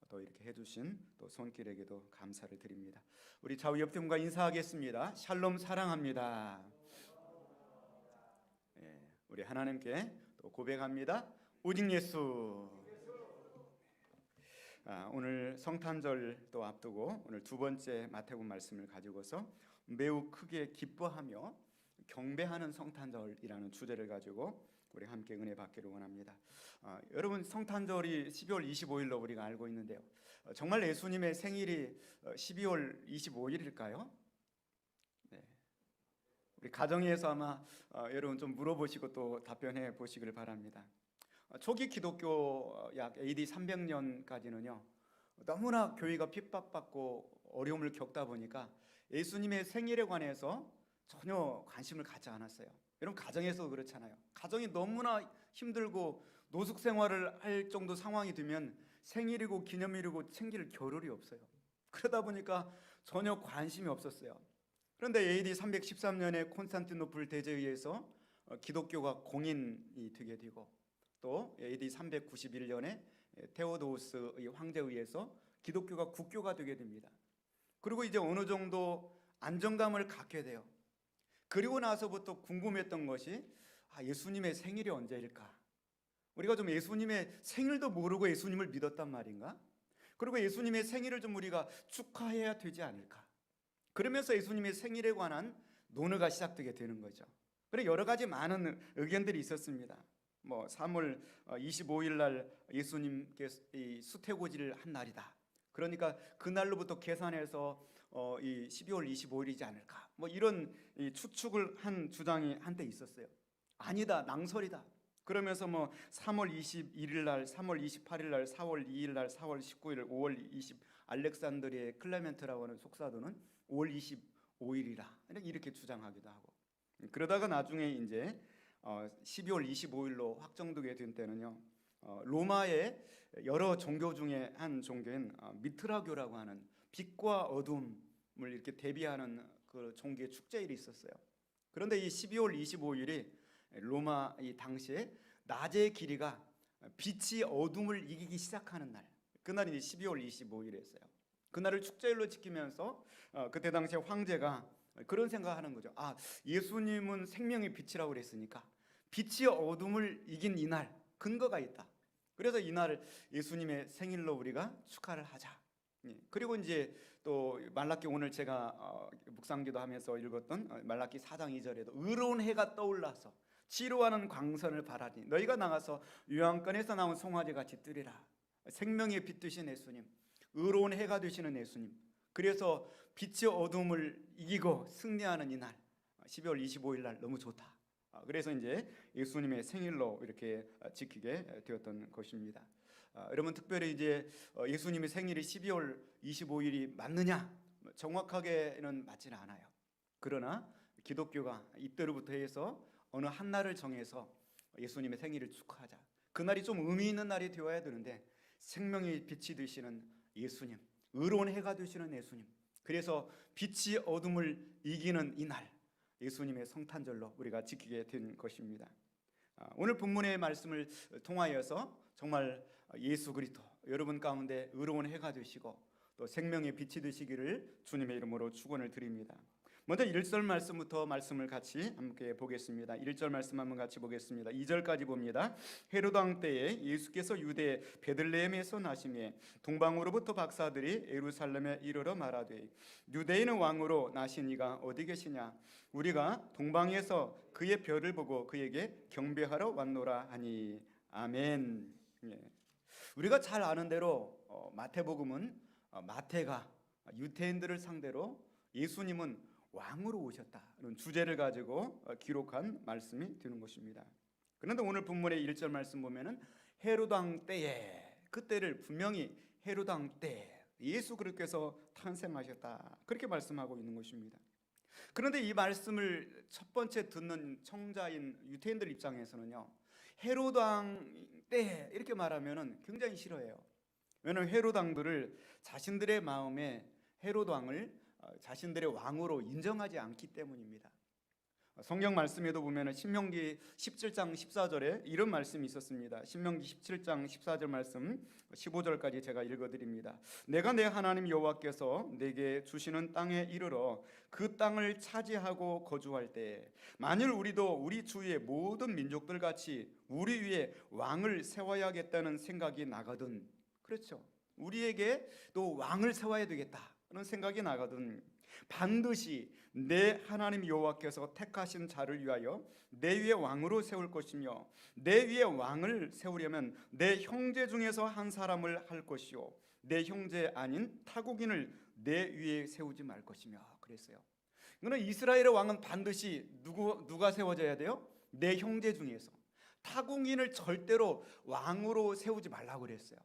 또 이렇게 해주신 또 손길에게도 감사를 드립니다. 우리 좌우 옆팀과 인사하겠습니다. 샬롬 사랑합니다. 우리 하나님께 또 고백합니다. 오직 예수. 오늘 성탄절 또 앞두고 오늘 두 번째 마태복음 말씀을 가지고서 매우 크게 기뻐하며 경배하는 성탄절이라는 주제를 가지고 우리 함께 은혜 받기를 원합니다. 여러분 성탄절이 12월 25일로 우리가 알고 있는데요. 정말 예수님의 생일이 12월 25일일까요? 네. 우리 가정에서 아마 여러분 좀 물어보시고 또 답변해 보시길 바랍니다. 초기 기독교 약 AD 300년까지는요 너무나 교회가 핍박받고 어려움을 겪다 보니까 예수님의 생일에 관해서 전혀 관심을 갖지 않았어요. 여러분 가정에서 그렇잖아요. 가정이 너무나 힘들고 노숙 생활을 할 정도 상황이 되면 생일이고 기념일이고 챙길 겨를이 없어요. 그러다 보니까 전혀 관심이 없었어요. 그런데 AD 313년에 콘스탄티노플 대제에 의해서 기독교가 공인이 되게 되고, 또 AD 391년에 테오도스의 황제에 의해서 기독교가 국교가 되게 됩니다. 그리고 이제 어느 정도 안정감을 갖게 돼요. 그리고 나서부터 궁금했던 것이 예수님의 생일이 언제일까? 우리가 좀 예수님의 생일도 모르고 예수님을 믿었단 말인가? 그리고 예수님의 생일을 좀 우리가 축하해야 되지 않을까? 그러면서 예수님의 생일에 관한 논의가 시작되게 되는 거죠. 그래 여러 가지 많은 의견들이 있었습니다. 3월 25일 날 예수님께서 이 수태고지를 한 날이다. 그러니까 그 날로부터 계산해서 이 12월 25일이지 않을까? 이런 이 추측을 한 주장이 한때 있었어요. 아니다, 낭설이다. 그러면서 3월 21일 날, 3월 28일 날, 4월 2일 날, 4월 19일, 5월 20 알렉산드리의 클레멘트라고 하는 속사도는 5월 25일이라 이렇게 주장하기도 하고. 그러다가 나중에 이제 12월 25일로 확정되게 된 때는요, 로마의 여러 종교 중에 한 종교인 미트라교라고 하는 빛과 어둠을 이렇게 대비하는 그 종교의 축제일이 있었어요. 그런데 이 12월 25일이 로마 이 당시에 낮의 길이가 빛이 어둠을 이기기 시작하는 날, 그날이 12월 25일이었어요. 그날을 축제일로 지키면서 그때 당시에 황제가 그런 생각하는 거죠. 예수님은 생명의 빛이라고 그랬으니까 빛이 어둠을 이긴 이날 근거가 있다. 그래서 이날을 예수님의 생일로 우리가 축하를 하자. 그리고 이제 또 말라기, 오늘 제가 묵상기도 하면서 읽었던 말라기 4장 2절에도 의로운 해가 떠올라서 치료하는 광선을 바라니 너희가 나가서 요한권에서 나온 송아지 같이 뜨리라. 생명의 빛 되신 예수님, 의로운 해가 되시는 예수님, 그래서 빛의 어둠을 이기고 승리하는 이날 12월 25일 날 너무 좋다. 그래서 이제 예수님의 생일로 이렇게 지키게 되었던 것입니다. 여러분 특별히 이제 예수님의 생일이 12월 25일이 맞느냐? 정확하게는 맞지는 않아요. 그러나 기독교가 이때로부터 해서 어느 한 날을 정해서 예수님의 생일을 축하하자. 그날이 좀 의미 있는 날이 되어야 되는데 생명의 빛이 되시는 예수님, 의로운 해가 되시는 예수님, 그래서 빛이 어둠을 이기는 이날 예수님의 성탄절로 우리가 지키게 된 것입니다. 오늘 본문의 말씀을 통하여서 정말 예수 그리스도 여러분 가운데 의로운 해가 되시고 또 생명의 빛이 되시기를 주님의 이름으로 축원을 드립니다. 먼저 1절 말씀부터 말씀을 같이 함께 보겠습니다. 1절 말씀 한번 같이 보겠습니다. 2절까지 봅니다. 헤로드 왕 때에 예수께서 유대 베들레헴에서 나시매 동방으로부터 박사들이 예루살렘에 이르러 말하되 유대인의 왕으로 나신 이가 어디 계시냐? 우리가 동방에서 그의 별을 보고 그에게 경배하러 왔노라 하니. 아멘. 우리가 잘 아는 대로 마태복음은 마태가 유대인들을 상대로 예수님은 왕으로 오셨다는 주제를 가지고 기록한 말씀이 되는 것입니다. 그런데 오늘 본문의 1절 말씀 보면은 헤로드 왕 때에, 그때를 분명히 헤로드 왕 때 예수 그리스도께서 탄생하셨다 그렇게 말씀하고 있는 것입니다. 그런데 이 말씀을 첫 번째 듣는 청자인 유대인들 입장에서는요, 헤로드 왕 때 이렇게 말하면은 굉장히 싫어해요. 왜냐하면 헤로드 왕들을 자신들의 마음에 헤로드 왕을 자신들의 왕으로 인정하지 않기 때문입니다. 성경 말씀에도 보면 신명기 17장 14절에 이런 말씀이 있었습니다. 신명기 17장 14절 말씀 15절까지 제가 읽어드립니다. 내가 내 하나님 여호와께서 내게 주시는 땅에 이르러 그 땅을 차지하고 거주할 때 만일 우리도 우리 주위의 모든 민족들 같이 우리 위에 왕을 세워야겠다는 생각이 나거든. 그렇죠. 우리에게 또 왕을 세워야 되겠다는 생각이 나거든 반드시 내 하나님 여호와께서 택하신 자를 위하여 내 위에 왕으로 세울 것이며 내 위에 왕을 세우려면 내 형제 중에서 한 사람을 할 것이요 내 형제 아닌 타국인을 내 위에 세우지 말 것이며 그랬어요. 그러나 이스라엘의 왕은 반드시 누가 세워져야 돼요? 내 형제 중에서. 타국인을 절대로 왕으로 세우지 말라고 그랬어요.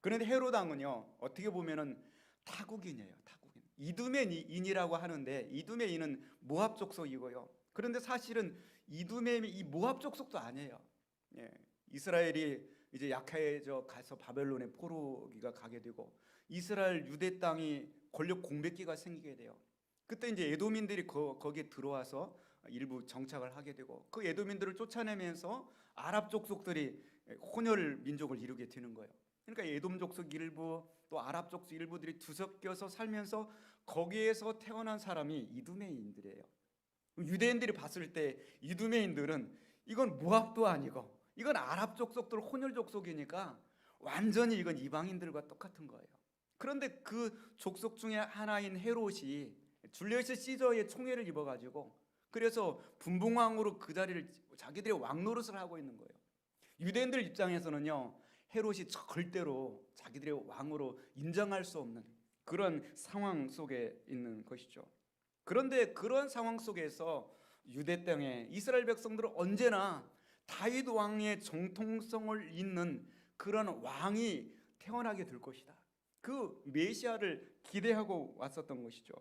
그런데 헤롯 왕은요, 어떻게 보면은 타국인이에요. 타국인. 이두메 인이라고 하는데 이두메 인은 모압 족속이고요. 그런데 사실은 이두메 이 모압 족속도 아니에요. 예, 이스라엘이 이제 약해져 가서 바벨론의 포로기가 가게 되고 이스라엘 유대 땅이 권력 공백기가 생기게 돼요. 그때 이제 에돔인들이 거기에 들어와서 일부 정착을 하게 되고 그 에돔인들을 쫓아내면서 아랍 족속들이 혼혈 민족을 이루게 되는 거예요. 그러니까 에돔 족속 일부 또 아랍 족속 일부들이 뒤섞여서 살면서 거기에서 태어난 사람이 이두메인들이에요. 유대인들이 봤을 때 이두메인들은 이건 모압도 아니고 이건 아랍 족속들 혼혈 족속이니까 완전히 이건 이방인들과 똑같은 거예요. 그런데 그 족속 중에 하나인 헤롯이 줄리어스 시저의 총애를 입어가지고 그래서 분봉왕으로 그 자리를 자기들의 왕노릇을 하고 있는 거예요. 유대인들 입장에서는요, 헤롯이 절대로 자기들의 왕으로 인정할 수 없는 그런 상황 속에 있는 것이죠. 그런데 그런 상황 속에서 유대 땅에 이스라엘 백성들은 언제나 다윗 왕의 정통성을 잇는 그런 왕이 태어나게 될 것이다. 그 메시아를 기대하고 왔었던 것이죠.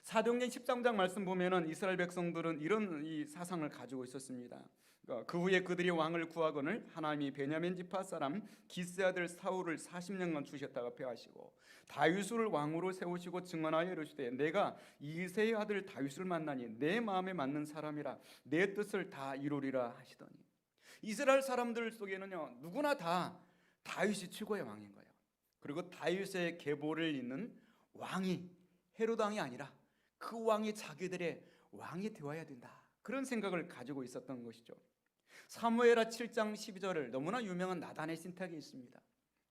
사도행전 13장 말씀 보면은 이스라엘 백성들은 이런 이 사상을 가지고 있었습니다. 그 후에 그들이 왕을 구하거늘 하나님이 베냐민 지파 사람 기스 아들 사울을 40년간 주셨다가 패하시고 다윗을 왕으로 세우시고 증언하여 이르시되 내가 이새의 아들 다윗을 만나니 내 마음에 맞는 사람이라 내 뜻을 다 이루리라 하시더니 이스라엘 사람들 속에는요 누구나 다 다윗이 최고의 왕인 거예요. 그리고 다윗의 계보를 잇는 왕이 헤롯 왕이 아니라 그 왕이 자기들의 왕이 되어야 된다. 그런 생각을 가지고 있었던 것이죠. 사무엘하 7장 12절을 너무나 유명한 나단의 신탁이 있습니다.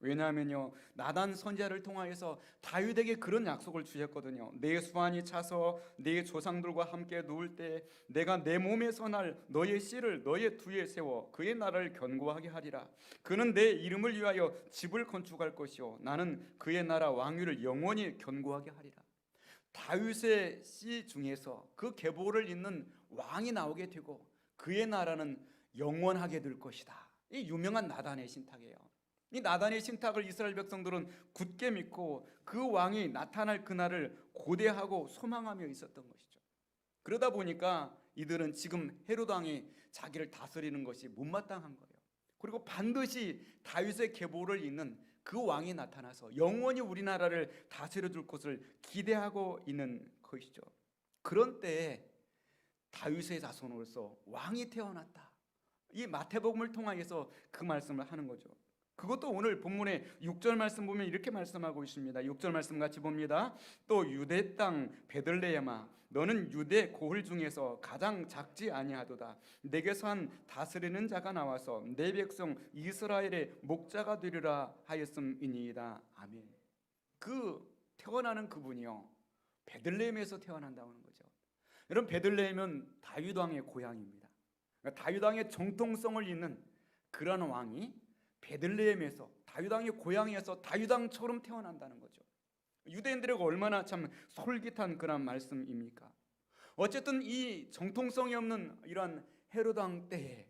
왜냐하면요 나단 선지자를 통하여서 다윗에게 그런 약속을 주셨거든요. 내 수완이 차서 내 조상들과 함께 누울 때 내가 내 몸에서 날 너의 씨를 너의 뒤에 세워 그의 나라를 견고하게 하리라. 그는 내 이름을 위하여 집을 건축할 것이요 나는 그의 나라 왕위를 영원히 견고하게 하리라. 다윗의 씨 중에서 그 계보를 잇는 왕이 나오게 되고 그의 나라는 영원하게 될 것이다. 이 유명한 나단의 신탁이에요. 이 나단의 신탁을 이스라엘 백성들은 굳게 믿고 그 왕이 나타날 그날을 고대하고 소망하며 있었던 것이죠. 그러다 보니까 이들은 지금 헤롯 왕이 자기를 다스리는 것이 못마땅한 거예요. 그리고 반드시 다윗의 계보를 잇는 그 왕이 나타나서 영원히 우리나라를 다스려 줄 것을 기대하고 있는 것이죠. 그런 때에 다윗의 자손으로서 왕이 태어났다. 이 마태복음을 통하여서 그 말씀을 하는 거죠. 그것도 오늘 본문의 6절 말씀 보면 이렇게 말씀하고 있습니다. 6절 말씀 같이 봅니다. 또 유대 땅 베들레헴아 너는 유대 고을 중에서 가장 작지 아니하도다. 내게서 한 다스리는 자가 나와서 내 백성 이스라엘의 목자가 되리라 하였음이니이다. 아멘. 그 태어나는 그분이요 베들레헴에서 태어난다는 거죠. 여러분 베들레헴은 다윗 왕의 고향입니다. 그러니까 다윗 왕의 정통성을 잇는 그런 왕이 베들레헴에서 다윗 왕의 고향에서 다윗 왕처럼 태어난다는 거죠. 유대인들에게 얼마나 참 솔깃한 그런 말씀입니까? 어쨌든 이 정통성이 없는 이런 헤롯 왕 때에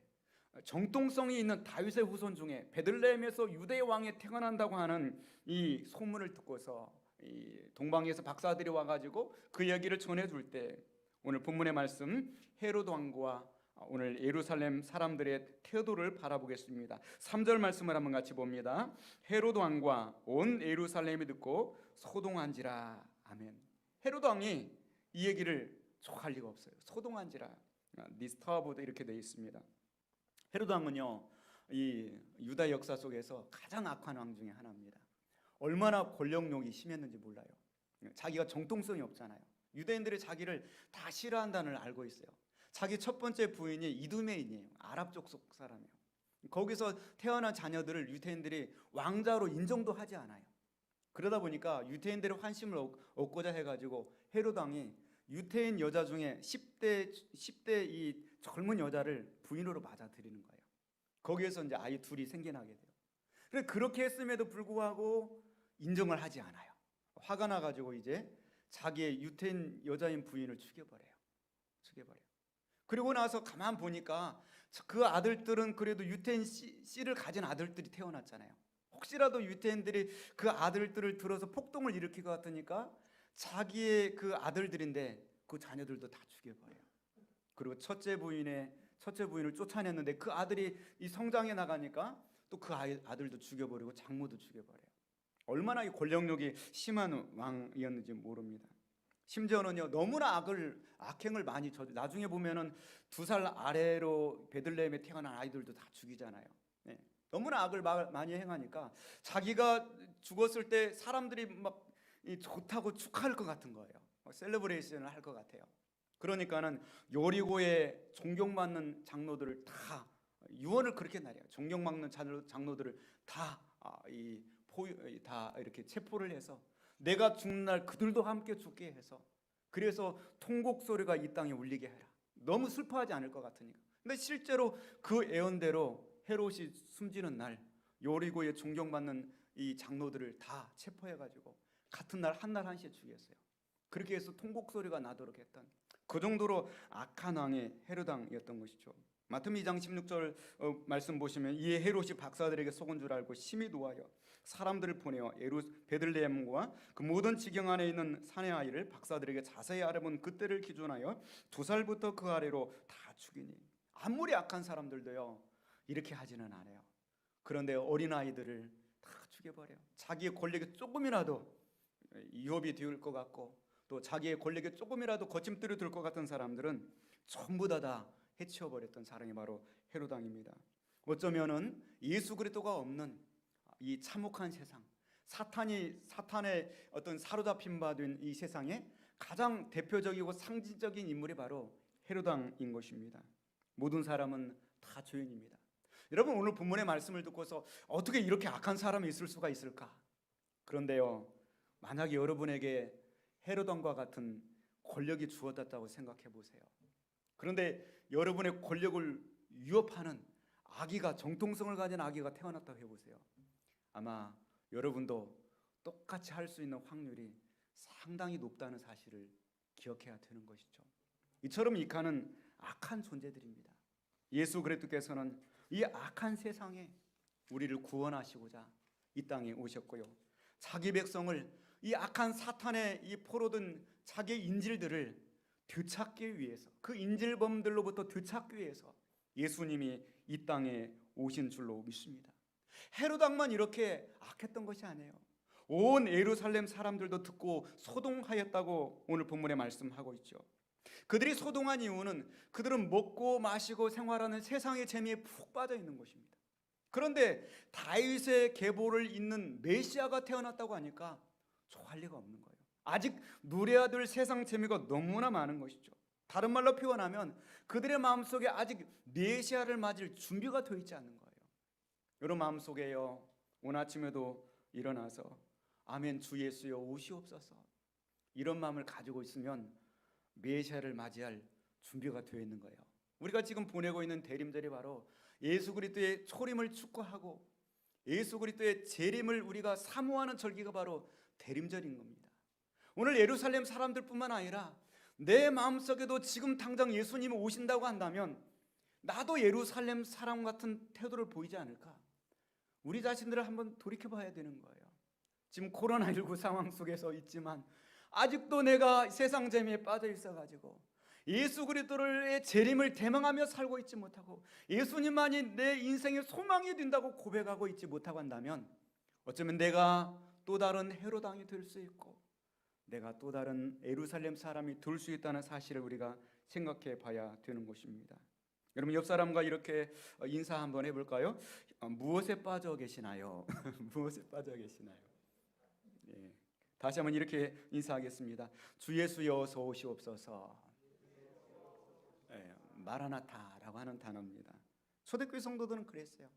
정통성이 있는 다윗의 후손 중에 베들레헴에서 유대 왕이 태어난다고 하는 이 소문을 듣고서 이 동방에서 박사들이 와가지고 그 얘기를 전해줄 때 오늘 본문의 말씀 헤롯 왕과 오늘 예루살렘 사람들의 태도를 바라보겠습니다. 3절 말씀을 한번 같이 봅니다. 헤롯 왕과 온 예루살렘이 듣고 소동한지라. 아멘. 헤롯 왕이 이 얘기를 족할 리가 없어요. 소동한지라. 디스터브드 이렇게 되어 있습니다. 헤롯 왕은요 이 유다 역사 속에서 가장 악한 왕 중에 하나입니다. 얼마나 권력욕이 심했는지 몰라요. 자기가 정통성이 없잖아요. 유대인들이 자기를 다 싫어한다는 걸 알고 있어요. 자기 첫 번째 부인이 이두메인이에요. 아랍 족속 사람이에요. 거기서 태어난 자녀들을 유대인들이 왕자로 인정도 하지 않아요. 그러다 보니까 유대인들의 환심을 얻고자 해가지고 헤롯 왕이 유대인 여자 중에 10대 이 젊은 여자를 부인으로 맞아들이는 거예요. 거기에서 이제 아이 둘이 생겨나게 돼요. 그런데 그렇게 했음에도 불구하고 인정을 하지 않아요. 화가 나가지고 이제 자기의 유대인 여자인 부인을 죽여버려요. 그리고 나서 가만 보니까 그 아들들은 그래도 유태인 씨를 가진 아들들이 태어났잖아요. 혹시라도 유대인들이 그 아들들을 들어서 폭동을 일으킬 것 같으니까 자기의 그 아들들인데 그 자녀들도 다 죽여버려요. 그리고 첫째 부인을 쫓아냈는데 그 아들이 이 성장해 나가니까 또 그 아들도 죽여버리고 장모도 죽여버려요. 얼마나 이 권력욕이 심한 왕이었는지 모릅니다. 심지어는요, 너무나 악행을 많이 나중에 보면은 2살 아래로 베들레헴에 태어난 아이들도 다 죽이잖아요. 네. 너무나 악을 많이 행하니까 자기가 죽었을 때 사람들이 막 좋다고 축하할 것 같은 거예요. 셀러브레이션을 할 것 같아요. 그러니까는 여리고에 존경받는 장로들을 다 유언을 그렇게 날려요. 존경받는 장로들을 다 이렇게 체포를 해서 내가 죽는 날 그들도 함께 죽게 해서, 그래서 통곡 소리가 이 땅에 울리게 해라. 너무 슬퍼하지 않을 것 같으니까. 근데 실제로 그 예언대로 헤롯이 숨지는 날 여리고에 존경받는 이 장로들을 다 체포해가지고 같은 날 한 날 한씩 죽였어요. 그렇게 해서 통곡 소리가 나도록 했던, 그 정도로 악한 왕의 헤롯 왕이었던 것이죠. 마태복음 2장 16절 말씀 보시면, 이에 헤롯이 박사들에게 속은 줄 알고 심히 노하여 사람들을 보내어 베들레헴과 그 모든 지경 안에 있는 사내 아이를 박사들에게 자세히 알아본 그때를 기준하여 2살부터 그 아래로 다 죽이니. 아무리 악한 사람들도요 이렇게 하지는 않아요. 그런데 어린아이들을 다 죽여버려요. 자기의 권력에 조금이라도 유업이 될 것 같고 또 자기의 권력에 조금이라도 거침돌이 들 것 같은 사람들은 전부 다 해치워버렸던 사람이 바로 헤롯 왕입니다. 어쩌면은 예수 그리스도가 없는 이 참혹한 세상, 사탄의 어떤 사로잡힌 바 된 이 세상에 가장 대표적이고 상징적인 인물이 바로 헤롯 왕인 것입니다. 모든 사람은 다 죄인입니다. 여러분, 오늘 본문의 말씀을 듣고서 어떻게 이렇게 악한 사람이 있을 수가 있을까? 그런데요, 만약에 여러분에게 헤롯 왕과 같은 권력이 주어졌다고 생각해 보세요. 그런데 여러분의 권력을 위협하는 아기가, 정통성을 가진 아기가 태어났다고 해보세요. 아마 여러분도 똑같이 할 수 있는 확률이 상당히 높다는 사실을 기억해야 되는 것이죠. 이처럼 이카는 악한 존재들입니다. 예수 그리스도께서는 이 악한 세상에 우리를 구원하시고자 이 땅에 오셨고요, 자기 백성을 이 악한 사탄의 이 포로든 자기의 인질들을 되찾기 위해서, 그 인질범들로부터 되찾기 위해서 예수님이 이 땅에 오신 줄로 믿습니다. 헤롯 왕만 이렇게 악했던 것이 아니에요. 온 예루살렘 사람들도 듣고 소동하였다고 오늘 본문에 말씀하고 있죠. 그들이 소동한 이유는 그들은 먹고 마시고 생활하는 세상의 재미에 푹 빠져 있는 것입니다. 그런데 다윗의 계보를 잇는 메시아가 태어났다고 하니까 좋아할 리가 없는 거예요. 아직 누려야 될 세상 재미가 너무나 많은 것이죠. 다른 말로 표현하면 그들의 마음속에 아직 메시아를 맞을 준비가 되어 있지 않는 거예요. 여러분 마음속에요, 오늘 아침에도 일어나서 아멘 주 예수여 오시옵소서, 이런 마음을 가지고 있으면 메시아를 맞이할 준비가 되어 있는 거예요. 우리가 지금 보내고 있는 대림절이 바로 예수 그리스도의 초림을 축구하고 예수 그리스도의 재림을 우리가 사모하는 절기가 바로 대림절인 겁니다. 오늘 예루살렘 사람들뿐만 아니라 내 마음속에도 지금 당장 예수님이 오신다고 한다면 나도 예루살렘 사람 같은 태도를 보이지 않을까? 우리 자신들을 한번 돌이켜봐야 되는 거예요. 지금 코로나19 상황 속에서 있지만 아직도 내가 세상 재미에 빠져 있어가지고 예수 그리스도의 재림을 대망하며 살고 있지 못하고 예수님만이 내 인생의 소망이 된다고 고백하고 있지 못하고 한다면 어쩌면 내가 또 다른 헤롯 왕이 될 수 있고 내가 또 다른 예루살렘 사람이 될 수 있다는 사실을 우리가 생각해 봐야 되는 것입니다. 여러분 옆 사람과 이렇게 인사 한번 해볼까요? 무엇에 빠져 계시나요? 무엇에 빠져 계시나요? 예. 다시 한번 이렇게 인사하겠습니다. 주 예수여 어서 오시옵소서. 예, 마라나타라고 하는 단어입니다. 초대교회 성도들은 그랬어요.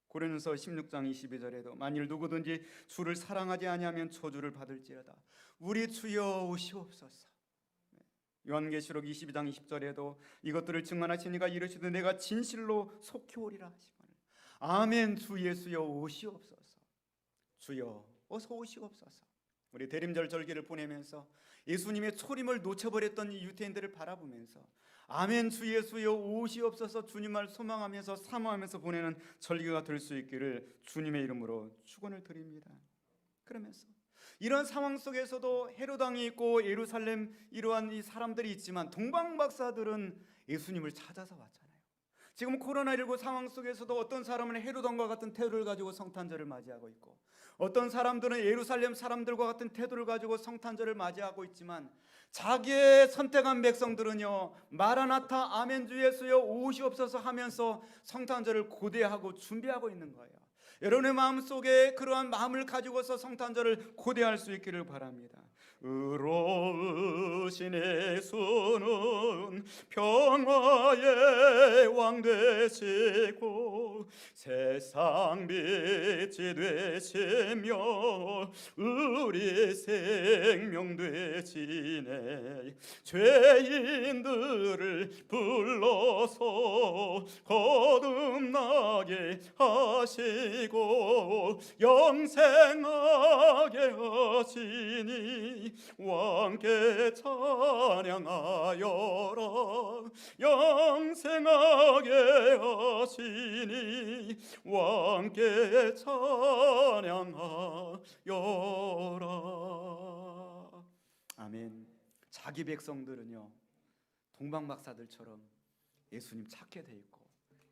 고린도서 16장 22절에도 만일 누구든지 주를 사랑하지 아니하면 저주를 받을지어다. 우리 주여 오시옵소서. 요한계시록 22장 20절에도 이것들을 증언하신 이가 이르시되 내가 진실로 속히 오리라 하시거늘. 아멘. 주 예수여 오시옵소서. 주여 어서 오시옵소서. 우리 대림절 절기를 보내면서 예수님의 초림을 놓쳐버렸던 이 유대인들을 바라보면서 아멘 주 예수여 오시옵소서 주님을 소망하면서 사모하면서 보내는 절기가 될 수 있기를 주님의 이름으로 축원을 드립니다. 그러면서 이런 상황 속에서도 헤롯 왕이 있고 예루살렘 이러한 이 사람들이 있지만 동방 박사들은 예수님을 찾아서 왔잖아요. 지금 코로나19 상황 속에서도 어떤 사람은 헤롯 왕과 같은 태도를 가지고 성탄절을 맞이하고 있고, 어떤 사람들은 예루살렘 사람들과 같은 태도를 가지고 성탄절을 맞이하고 있지만, 자기의 선택한 백성들은요, 마라나타 아멘 주 예수여 오시옵소서 하면서 성탄절을 고대하고 준비하고 있는 거예요. 여러분의 마음속에 그러한 마음을 가지고서 성탄절을 고대할 수 있기를 바랍니다. 의로우신 예수는 평화의 왕 되시고 세상 빛이 되시며 우리 생명 되시네. 죄인들을 불러서 거듭나게 하시고 영생하게 하시니 왕께 찬양하여라. 영생하게 하시니 왕께 찬양하여라. 아멘. 자기 백성들은요, 동방 박사들처럼 예수님 찾게 돼 있고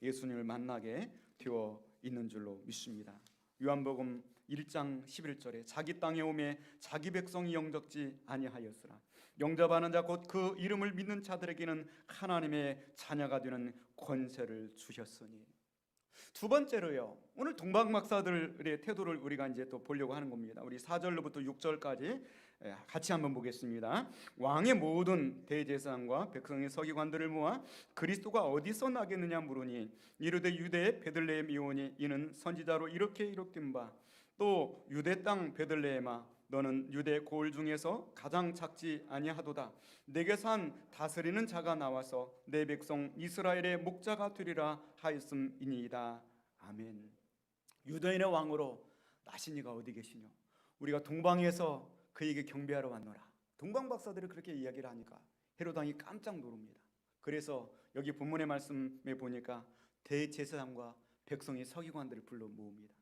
예수님을 만나게 되어 있는 줄로 믿습니다. 요한복음 1장 11절에 자기 땅에 오매 자기 백성이 영접지 아니하였으나 영접하는 자 곧 그 이름을 믿는 자들에게는 하나님의 자녀가 되는 권세를 주셨으니. 두 번째로요, 오늘 동방 박사들의 태도를 우리가 이제 또 보려고 하는 겁니다. 우리 4절로부터 6절까지 같이 한번 보겠습니다. 왕의 모든 대제사장과 백성의 서기관들을 모아 그리스도가 어디서 나겠느냐 물으니 이르되 유대의 베들레헴 이오니 이는 선지자로 이렇게 이룩된 바 또 유대 땅 베들레헴아 너는 유대 고을 중에서 가장 작지 아니하도다. 내게서 한 다스리는 자가 나와서 내 백성 이스라엘의 목자가 되리라 하였음이니이다. 아멘. 유대인의 왕으로 나신 이가 어디 계시뇨? 우리가 동방에서 그에게 경배하러 왔노라. 동방 박사들이 그렇게 이야기를 하니까 헤롯 왕이 깜짝 놀랍니다. 그래서 여기 본문의 말씀에 보니까 대제사장과 백성의 서기관들을 불러 모읍니다.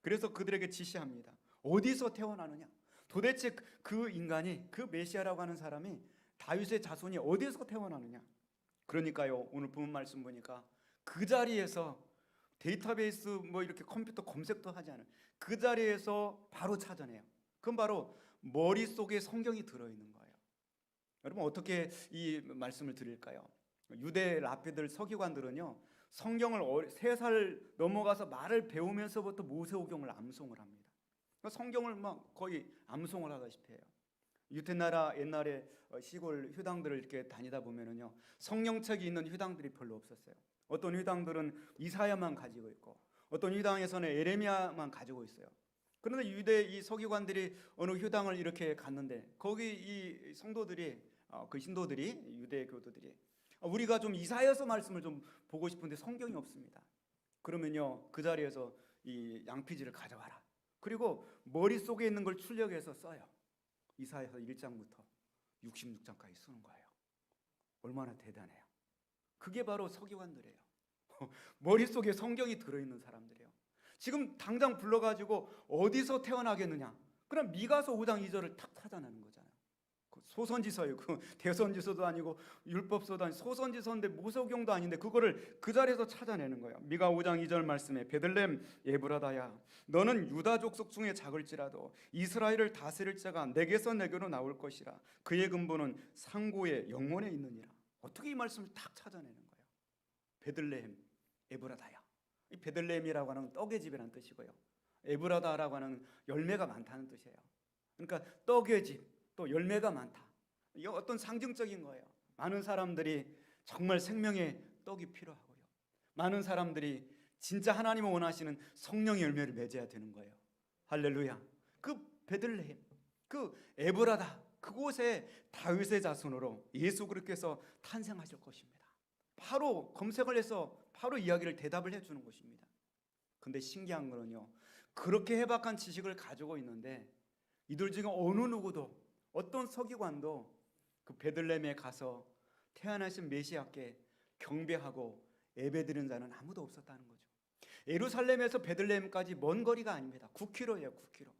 그래서 그들에게 지시합니다. 어디서 태어나느냐? 도대체 그 인간이, 그 메시아라고 하는 사람이 다윗의 자손이 어디서 태어나느냐? 그러니까요, 오늘 본문 말씀 보니까 그 자리에서 데이터베이스 뭐 이렇게 컴퓨터 검색도 하지 않은 그 자리에서 바로 찾아내요. 그건 바로 머릿속에 성경이 들어있는 거예요. 여러분 어떻게 이 말씀을 드릴까요? 유대 랍비들 서기관들은요, 성경을 3살 넘어가서 말을 배우면서부터 모세오경을 암송을 합니다. 성경을 막 거의 암송을 하다시피 해요. 유태나라 옛날에 시골 휴당들을 이렇게 다니다 보면은요, 성령책이 있는 휴당들이 별로 없었어요. 어떤 휴당들은 이사야만 가지고 있고 어떤 휴당에서는 에레미야만 가지고 있어요. 그런데 유대 이 서기관들이 어느 휴당을 이렇게 갔는데 거기 이 성도들이 그 신도들이 유대 교도들이 우리가 좀 이사야서 말씀을 좀 보고 싶은데 성경이 없습니다. 그러면요, 그 자리에서 이 양피지를 가져와라. 그리고 머릿속에 있는 걸 출력해서 써요. 이사야서 1장부터 66장까지 쓰는 거예요. 얼마나 대단해요. 그게 바로 서기관들이에요. 머릿속에 성경이 들어있는 사람들이에요. 지금 당장 불러가지고 어디서 태어나겠느냐? 그럼 미가서 5장 2절을 탁 찾아내는 거잖아요. 소선지서예요. 그 대선지서도 아니고 율법서도 아니고 소선지서인데 모세오경도 아닌데 그거를 그 자리에서 찾아내는 거예요. 미가 5장 2절 말씀에 베들레헴 에브라다야 너는 유다 족속 중에 작을지라도 이스라엘을 다스릴 자가 내게서 내게로 나올 것이라. 그의 근본은 상고의 영원에 있느니라. 어떻게 이 말씀을 탁 찾아내는 거예요? 베들레헴 에브라다야. 이 베들레헴이라고 하는 떡의 집이라는 뜻이고요, 에브라다라고 하는 열매가 많다는 뜻이에요. 그러니까 떡의 집, 또 열매가 많다. 이게 어떤 상징적인 거예요. 많은 사람들이 정말 생명의 떡이 필요하고요, 많은 사람들이 진짜 하나님을 원하시는 성령의 열매를 맺어야 되는 거예요. 할렐루야. 그 베들레헴, 그 에브라다, 그곳에 다윗의 자손으로 예수 그리스도께서 탄생하실 것입니다. 바로 검색을 해서 바로 이야기를 대답을 해주는 것입니다. 근데 신기한 거는요, 그렇게 해박한 지식을 가지고 있는데 이들 중에 어느 누구도, 어떤 서기관도 그 베들레헴에 가서 태어나신 메시아께 경배하고 예배드리는 자는 아무도 없었다는 거죠. 예루살렘에서 베들레헴까지 먼 거리가 아닙니다. 9km예요. 9km.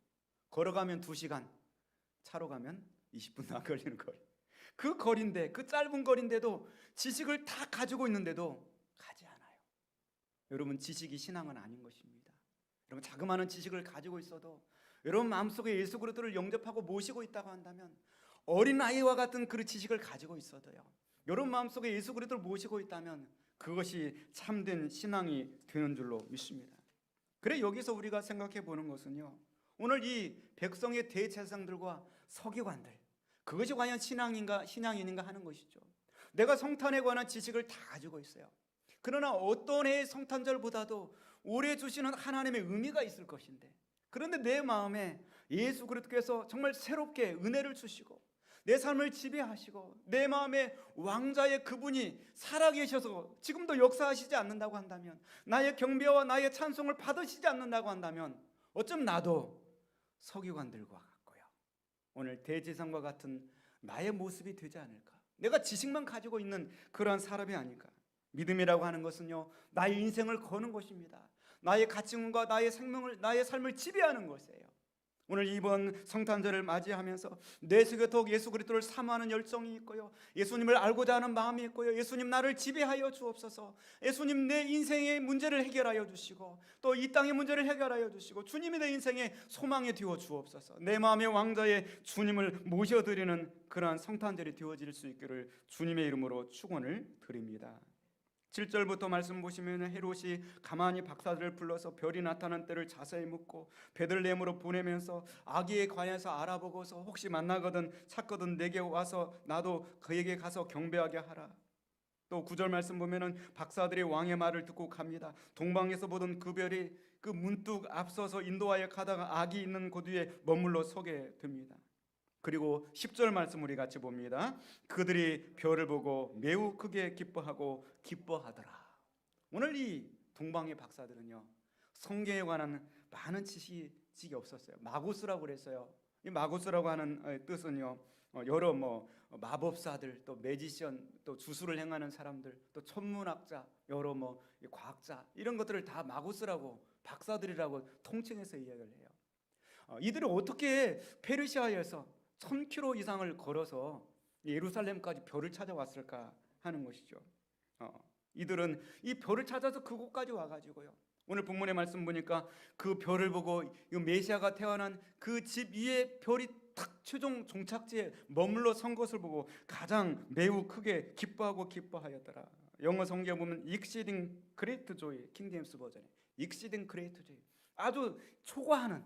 걸어가면 2시간, 차로 가면 20분도 안 걸리는 거리. 그 거리인데, 그 짧은 거리인데도 지식을 다 가지고 있는데도 가지 않아요. 여러분, 지식이 신앙은 아닌 것입니다. 여러분, 자그마한 지식을 가지고 있어도 여러분 마음속에 예수 그리스도를 영접하고 모시고 있다고 한다면, 어린아이와 같은 그 지식을 가지고 있어도요, 여러분 마음속에 예수 그리스도를 모시고 있다면 그것이 참된 신앙이 되는 줄로 믿습니다. 그래, 여기서 우리가 생각해 보는 것은요, 오늘 이 백성의 대제사장들과 서기관들, 그것이 과연 신앙인가 하는 것이죠. 내가 성탄에 관한 지식을 다 가지고 있어요. 그러나 어떤 해의 성탄절보다도 올해 주시는 하나님의 의미가 있을 것인데, 그런데 내 마음에 예수 그리스도께서 정말 새롭게 은혜를 주시고 내 삶을 지배하시고 내 마음에 왕자의 그분이 살아계셔서 지금도 역사하시지 않는다고 한다면, 나의 경배와 나의 찬송을 받으시지 않는다고 한다면, 어쩜 나도 서기관들과 같고요, 오늘 대제사장과 같은 나의 모습이 되지 않을까? 내가 지식만 가지고 있는 그러한 사람이 아닐까? 믿음이라고 하는 것은요, 나의 인생을 거는 것입니다. 나의 가치관과 나의 생명을, 나의 삶을 지배하는 것이에요. 오늘 이번 성탄절을 맞이하면서 내 속에 더욱 예수 그리스도를 사모하는 열정이 있고요, 예수님을 알고자 하는 마음이 있고요, 예수님 나를 지배하여 주옵소서, 예수님 내 인생의 문제를 해결하여 주시고 또 이 땅의 문제를 해결하여 주시고 주님이 내 인생의 소망이 되어 주옵소서, 내 마음의 왕자의 주님을 모셔드리는 그러한 성탄절이 되어질 수 있기를 주님의 이름으로 축원을 드립니다. 7절부터 말씀 보시면 헤롯이 가만히 박사들을 불러서 별이 나타난 때를 자세히 묻고 베들레헴으로 보내면서 아기에 관해서 알아보고서 혹시 만나거든 찾거든 내게 와서 나도 그에게 가서 경배하게 하라. 또 9절 말씀 보면은 박사들이 왕의 말을 듣고 갑니다. 동방에서 보던 그 별이 그 문득 앞서서 인도하여 가다가 아기 있는 곳 위에 머물러 서게 됩니다. 그리고 10절 말씀 우리 같이 봅니다. 그들이 별을 보고 매우 크게 기뻐하더라. 오늘 이 동방의 박사들은요, 성경에 관한 많은 지식이 없었어요. 마고스라고 그랬어요. 이 마고스라고 하는 뜻은요, 여러 마법사들, 또 매지션, 또 주술을 행하는 사람들, 또 천문학자, 여러 과학자, 이런 것들을 다 마고스라고, 박사들이라고 통칭해서 이야기를 해요. 이들이 어떻게 페르시아에서 1000km 이상을 걸어서 예루살렘까지 별을 찾아왔을까 하는 것이죠. 이들은 이 별을 찾아서 그곳까지 와가지고요, 오늘 본문의 말씀 보니까 그 별을 보고 이 메시아가 태어난 그 집 위에 별이 딱 최종 종착지에 머물러 선 것을 보고 가장 매우 크게 기뻐하였더라. 영어 성경에 보면 exceeding great joy, 킹제임스 버전에 exceeding great joy, 아주 초과하는,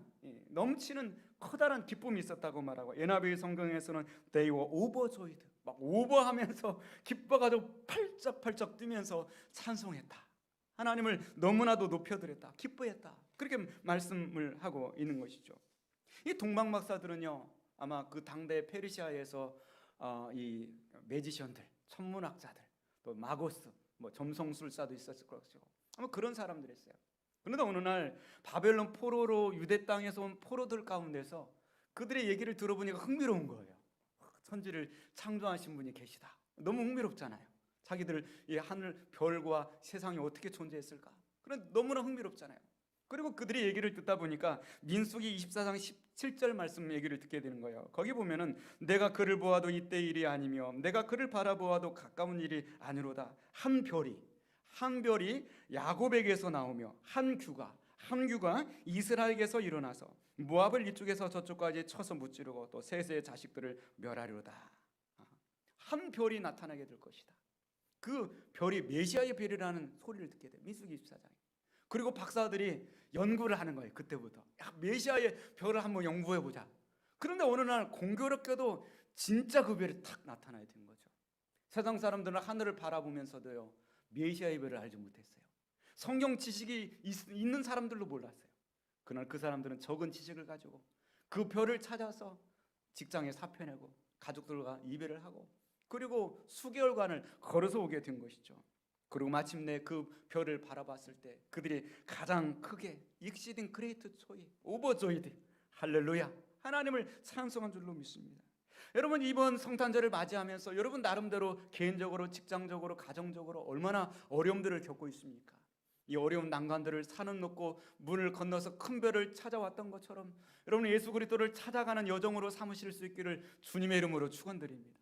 넘치는 커다란 기쁨이 있었다고 말하고, NIV 성경에서는 they were overjoyed, 막 오버하면서 기뻐가지고 팔짝팔짝 뛰면서 찬송했다. 하나님을 너무나도 높여드렸다, 기뻐했다, 그렇게 말씀을 하고 있는 것이죠. 이 동방 박사들은요, 아마 그 당대 페르시아에서 이 매지션들, 천문학자들, 또 마고스, 점성술사도 있었을 것이고 아마 그런 사람들이었어요. 그런데 어느 날 바벨론 포로로 유대 땅에서 온 포로들 가운데서 그들의 얘기를 들어보니까 흥미로운 거예요. 천지를 창조하신 분이 계시다. 너무 흥미롭잖아요. 자기들 이 하늘 별과 세상이 어떻게 존재했을까? 그런 너무나 흥미롭잖아요. 그리고 그들의 얘기를 듣다 보니까 민수기 24장 17절 말씀 얘기를 듣게 되는 거예요. 거기 보면은 내가 그를 보아도 이때 일이 아니며 내가 그를 바라보아도 가까운 일이 아니로다. 한 별이 야곱에게서 나오며 한 규가 이스라엘에게서 일어나서 모압을 이쪽에서 저쪽까지 쳐서 무찌르고 또 셋의 자식들을 멸하리로다. 한 별이 나타나게 될 것이다. 그 별이 메시아의 별이라는 소리를 듣게 돼요. 민수기 24장에. 그리고 박사들이 연구를 하는 거예요. 그때부터 메시아의 별을 한번 연구해 보자. 그런데 어느 날 공교롭게도 진짜 그 별이 탁 나타나야 된 거죠. 세상 사람들은 하늘을 바라보면서도요, 메시아의 별을 알지 못했어요. 성경 지식이 있는 사람들로 몰랐어요. 그날 그 사람들은 적은 지식을 가지고 그 별을 찾아서 직장에 사표 내고 가족들과 이별을 하고 그리고 수개월간을 걸어서 오게 된 것이죠. 그리고 마침내 그 별을 바라봤을 때 그들이 가장 크게 exceeding great joy, overjoyed, 할렐루야, 하나님을 찬송한 줄로 믿습니다. 여러분 이번 성탄절을 맞이하면서 여러분 나름대로 개인적으로, 직장적으로, 가정적으로 얼마나 어려움들을 겪고 있습니까? 이 어려운 난관들을 산을 넘고 문을 건너서 큰 별을 찾아왔던 것처럼 여러분 예수 그리스도를 찾아가는 여정으로 삼으실 수 있기를 주님의 이름으로 축원드립니다.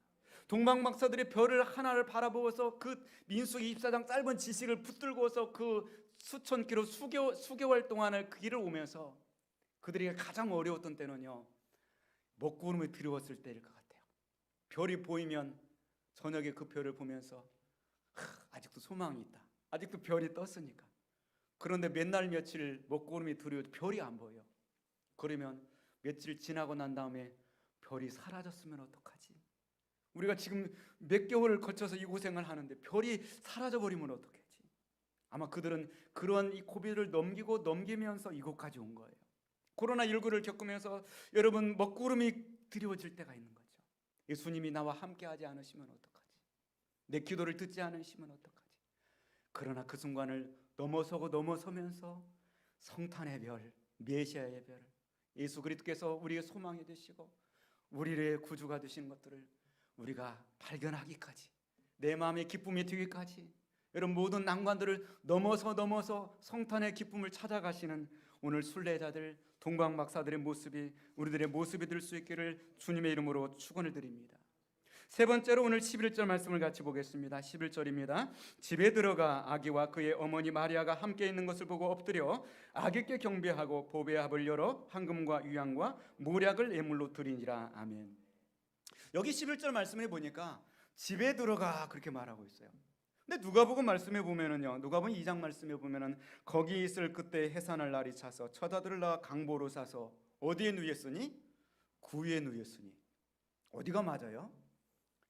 동방박사들이 별을 하나를 바라보고서 그 민수기 24장 짧은 지식을 붙들고서 그 수천 킬로 수개월 동안을 그 길을 오면서 그들이 가장 어려웠던 때는요, 먹구름이 드리웠을 때일 것 같아요. 별이 보이면 저녁에 그 별을 보면서 아직도 소망이 있다, 아직도 별이 떴으니까. 그런데 몇 날 며칠 먹구름이 드리워도 별이 안 보여. 그러면 며칠 지나고 난 다음에 별이 사라졌으면 어떡하지? 우리가 지금 몇 개월을 거쳐서 이 고생을 하는데 별이 사라져버리면 어떡하지? 아마 그들은 그런 이 고비를 넘기면서 이곳까지 온 거예요. 코로나19를 겪으면서 여러분 먹구름이 드리워질 때가 있는 거죠. 예수님이 나와 함께하지 않으시면 어떡하지? 내 기도를 듣지 않으시면 어떡하지? 그러나 그 순간을 넘어서면서 성탄의 별, 메시아의 별, 예수 그리스도께서 우리의 소망이 되시고 우리의 구주가 되시는 것들을 우리가 발견하기까지, 내 마음의 기쁨이 되기까지, 여러분 모든 난관들을 넘어서 성탄의 기쁨을 찾아가시는 오늘 순례자들, 동방박사들의 모습이 우리들의 모습이 될 수 있기를 주님의 이름으로 축원을 드립니다. 세 번째로 오늘 11절 말씀을 같이 보겠습니다. 11절입니다. 집에 들어가 아기와 그의 어머니 마리아가 함께 있는 것을 보고 엎드려 아기께 경배하고 보배의 합을 열어 황금과 유향과 모략을 예물로 드리니라. 아멘. 여기 11절 말씀에 보니까 집에 들어가 그렇게 말하고 있어요. 근데 누가복음 말씀에 보면은요, 누가복음 2장 말씀에 보면은 거기 있을 그때 해산할 날이 차서 처자들을 낳아 강보로 사서 어디에 누였으니? 구유에 누였으니. 어디가 맞아요?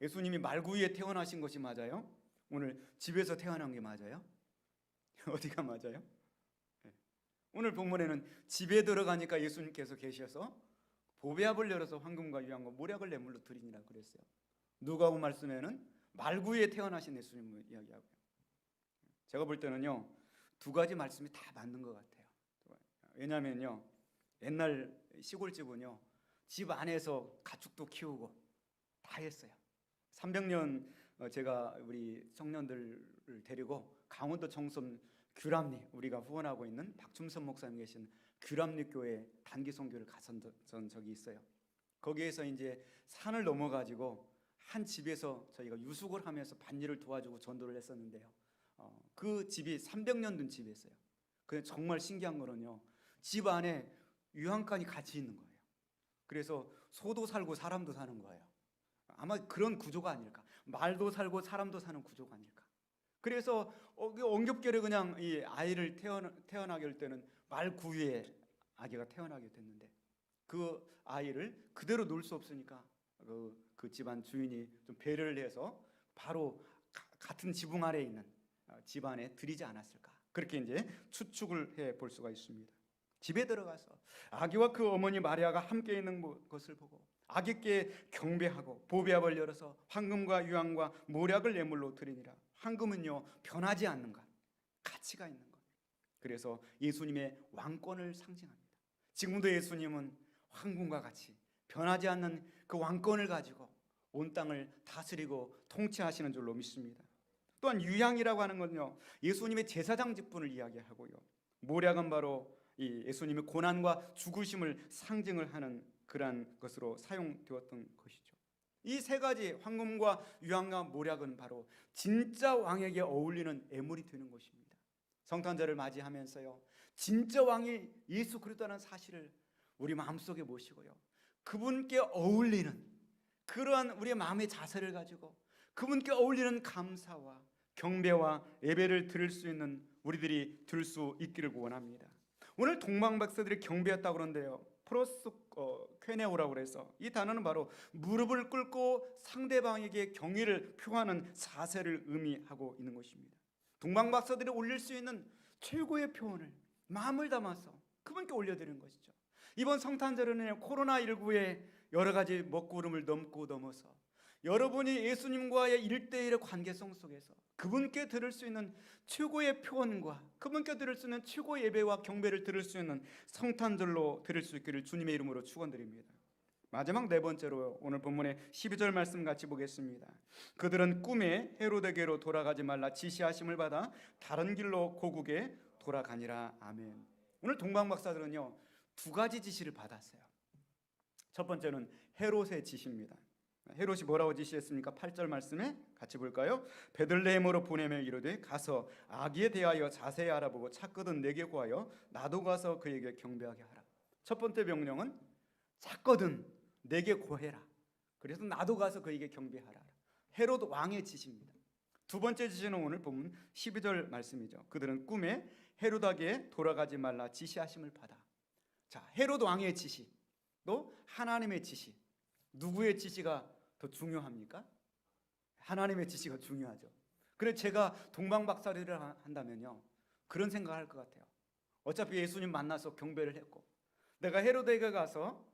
예수님이 말구유에 태어나신 것이 맞아요? 오늘 집에서 태어난 게 맞아요? 어디가 맞아요? 오늘 본문에는 집에 들어가니까 예수님께서 계셔서 보배합을 열어서 황금과 유향과 모략을 예물로 드리니라 그랬어요. 누가복음 말씀에는 말구유에 태어나신 예수님을 이야기하고요. 제가 볼 때는요, 두 가지 말씀이 다 맞는 것 같아요. 왜냐하면요, 옛날 시골집은요, 집 안에서 가축도 키우고 다 했어요. 300년 제가 우리 청년들을 데리고 강원도 청송 규람리, 우리가 후원하고 있는 박춤선 목사님 계신 규람리 교회 단기 선교를 갔던 적이 있어요. 거기에서 이제 산을 넘어가지고 한 집에서 저희가 유숙을 하면서 밭일을 도와주고 전도를 했었는데요. 그 집이 300년 된 집이었어요. 근데 정말 신기한 거는요, 집 안에 유황관이 같이 있는 거예요. 그래서 소도 살고 사람도 사는 거예요. 아마 그런 구조가 아닐까. 말도 살고 사람도 사는 구조가 아닐까. 그래서 엉겹결에 그냥 이 아이를 태어나게 할 때는 말 구유에 아기가 태어나게 됐는데 그 아이를 그대로 놓을 수 없으니까 그 집안 주인이 좀 배려를 해서 바로 같은 지붕 아래에 있는 집안에 들이지 않았을까. 그렇게 이제 추측을 해 볼 수가 있습니다. 집에 들어가서 아기와 그 어머니 마리아가 함께 있는 것을 보고 아기께 경배하고 보배합을 열어서 황금과 유향과 모략을 예물로 드리니라. 황금은요, 변하지 않는 것, 가치가 있는 것. 그래서 예수님의 왕권을 상징합니다. 지금도 예수님은 황금과 같이 변하지 않는 그 왕권을 가지고 온 땅을 다스리고 통치하시는 줄로 믿습니다. 또한 유향이라고 하는 건요, 예수님의 제사장 직분을 이야기하고요, 모략은 바로 이 예수님의 고난과 죽으심을 상징을 하는 그러한 것으로 사용되었던 것이죠. 이 세 가지 황금과 유향과 모략은 바로 진짜 왕에게 어울리는 예물이 되는 것입니다. 성탄절을 맞이하면서요, 진짜 왕이 예수 그리스도라는 사실을 우리 마음속에 모시고요, 그분께 어울리는 그러한 우리의 마음의 자세를 가지고 그분께 어울리는 감사와 경배와 예배를 드릴 수 있는 우리들이 될 수 있기를 원합니다. 오늘 동방박사들이 경배했다고 그러는데요, 프로스 퀘네오라고 그래서 이 단어는 바로 무릎을 꿇고 상대방에게 경의를 표하는 자세를 의미하고 있는 것입니다. 동방박사들이 올릴 수 있는 최고의 표현을 마음을 담아서 그분께 올려드리는 것이죠. 이번 성탄절에는 코로나19의 여러 가지 먹구름을 넘어서 여러분이 예수님과의 1대1의 관계성 속에서 그분께 드릴 수 있는 최고의 표현과 그분께 드릴 수 있는 최고의 예배와 경배를 드릴 수 있는 성탄절로 드릴 수 있기를 주님의 이름으로 축원드립니다. 마지막 네 번째로 오늘 본문의 12절 말씀 같이 보겠습니다. 그들은 꿈에 헤로데게로 돌아가지 말라 지시하심을 받아 다른 길로 고국에 돌아가니라. 아멘. 오늘 동방박사들은요, 두 가지 지시를 받았어요. 첫 번째는 헤롯의 지시입니다. 헤롯이 뭐라고 지시했습니까? 8절 말씀에 같이 볼까요? 베들레헴으로 보내며 이르되 가서 아기에 대하여 자세히 알아보고 찾거든 내게 구하여 나도 가서 그에게 경배하게 하라. 첫 번째 명령은 찾거든 내게 구해라. 그래서 나도 가서 그에게 경배하라. 헤롯 왕의 지시입니다. 두 번째 지시는 오늘 보면 12절 말씀이죠. 그들은 꿈에 헤롯에게 돌아가지 말라 지시하심을 받아. 자, 헤롯 왕의 지시, 또 하나님의 지시, 누구의 지시가 더 중요합니까? 하나님의 지시가 중요하죠. 그래서 제가 동방박사리를 한다면요, 그런 생각을 할 것 같아요. 어차피 예수님 만나서 경배를 했고, 내가 헤롯에게 가서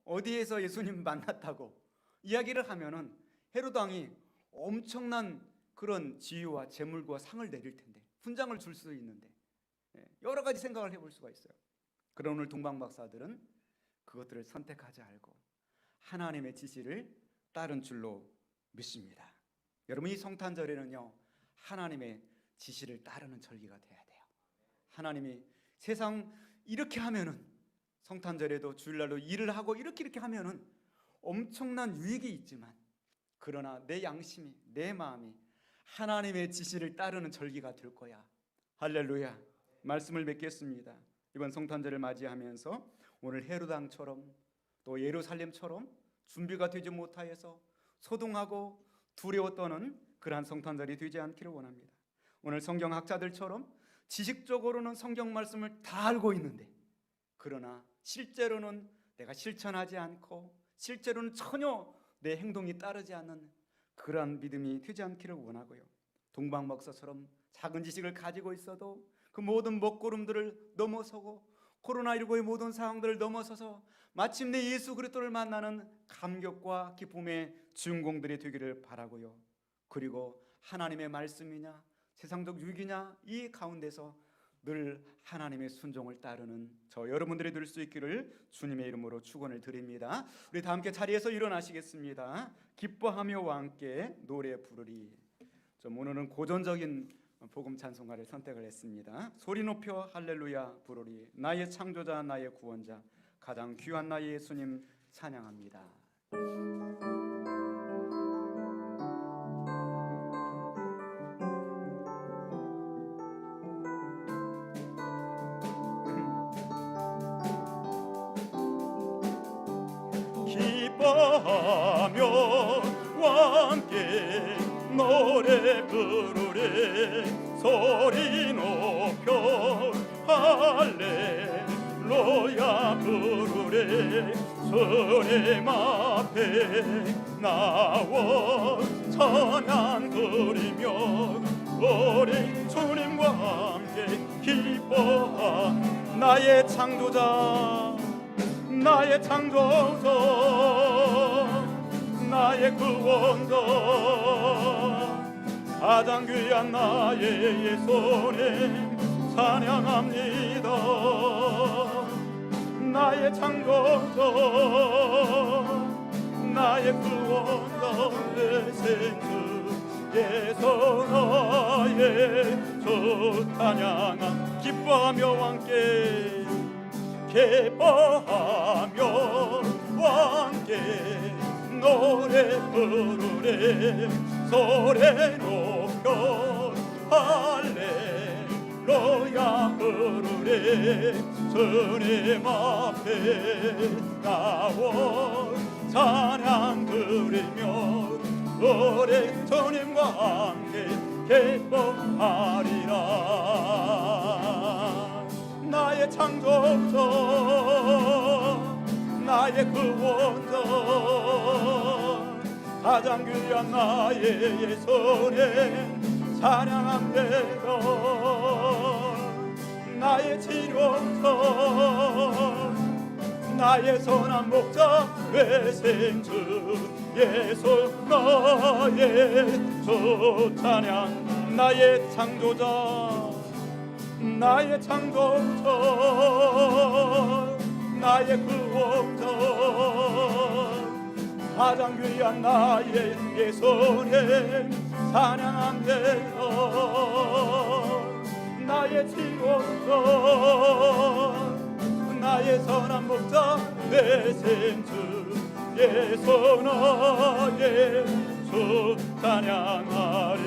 어디에서 예수님 만났다고 이야기를 하면은 헤롯 왕이 엄청난 그런 지위와 재물과 상을 내릴 텐데, 훈장을 줄 수 있는데, 여러 가지 생각을 해볼 수가 있어요. 그러나 오늘 동방박사들은 그것들을 선택하지 않고 하나님의 지시를 따른 줄로 믿습니다. 여러분, 이 성탄절에는요, 하나님의 지시를 따르는 절기가 돼야 돼요. 하나님이 세상 이렇게 하면은, 성탄절에도 주일날로 일을 하고 이렇게 하면은 엄청난 유익이 있지만, 그러나 내 양심이, 내 마음이 하나님의 지시를 따르는 절기가 될 거야. 할렐루야. 말씀을 맺겠습니다. 이번 성탄절을 맞이하면서 오늘 헤롯 왕처럼 또 예루살렘처럼 준비가 되지 못하여서 소동하고 두려워 떠는 그러한 성탄절이 되지 않기를 원합니다. 오늘 성경학자들처럼 지식적으로는 성경 말씀을 다 알고 있는데, 그러나 실제로는 내가 실천하지 않고 실제로는 전혀 내 행동이 따르지 않는 그러한 믿음이 되지 않기를 원하고요, 동방박사처럼 작은 지식을 가지고 있어도 그 모든 먹구름들을 넘어서고 코로나19의 모든 상황들을 넘어서서 마침내 예수 그리스도를 만나는 감격과 기쁨의 주인공들이 되기를 바라고요, 그리고 하나님의 말씀이냐 세상적 유익이냐 이 가운데서 늘 하나님의 순종을 따르는 저 여러분들이 될 수 있기를 주님의 이름으로 축원을 드립니다. 우리 다 함께 자리에서 일어나시겠습니다. 기뻐하며와 함께 노래 부르리. 좀 오늘은 고전적인 복음 찬송가를 선택을 했습니다. 소리 높여 할렐루야 부르리. 나의 창조자 나의 구원자 가장 귀한 나의 예수님 찬양합니다. 기뻐하며 함께 노래 부르리. 소리 높여 할렐루야 부르리. 주님 앞에 나와 찬양 드리며 우리 주님과 함께 기뻐한 나의 창조자 나의 창조자 나의 구원자 가장 귀한 나의 예수님 찬양합니다. 나의 창조자 나의 구원자 생주 예수 나의 주 찬양함. 기뻐하며 함께 기뻐하며 함께 노래 부르리. 소리 높여 할렐루야 부르리. 주님 앞에 나와 찬양 드리며 우리 주님과 함께 기뻐하리라. 나의 창조자 나의 구원자 가장 귀한 나의 예수님 찬양합니다. 나의 치료자 나의 선한 목자 외생주 예수 나의 주 찬양. 나의 창조자 나의 창조자 나의 구원자 가장 귀한 나의 예수님 찬양합니다. 나의 지원자 나의 선한 목자 되신 주 예수 나의 주 찬양하리.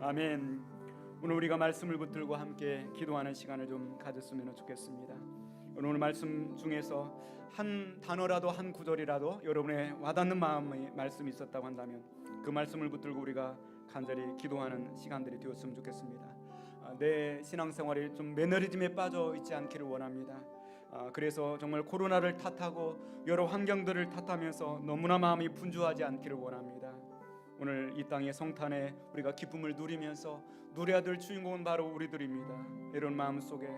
아멘. 오늘 우리가 말씀을 붙들고 함께 기도하는 시간을 좀 가졌으면 좋겠습니다. 오늘 말씀 중에서 한 단어라도 한 구절이라도 여러분의 와닿는 마음의 말씀이 있었다고 한다면 그 말씀을 붙들고 우리가 간절히 기도하는 시간들이 되었으면 좋겠습니다. 내 신앙생활이 좀 매너리즘에 빠져 있지 않기를 원합니다. 그래서 정말 코로나를 탓하고 여러 환경들을 탓하면서 너무나 마음이 분주하지 않기를 원합니다. 오늘 이 땅의 성탄에 우리가 기쁨을 누리면서 누려야 될 주인공은 바로 우리들입니다. 이런 마음 속에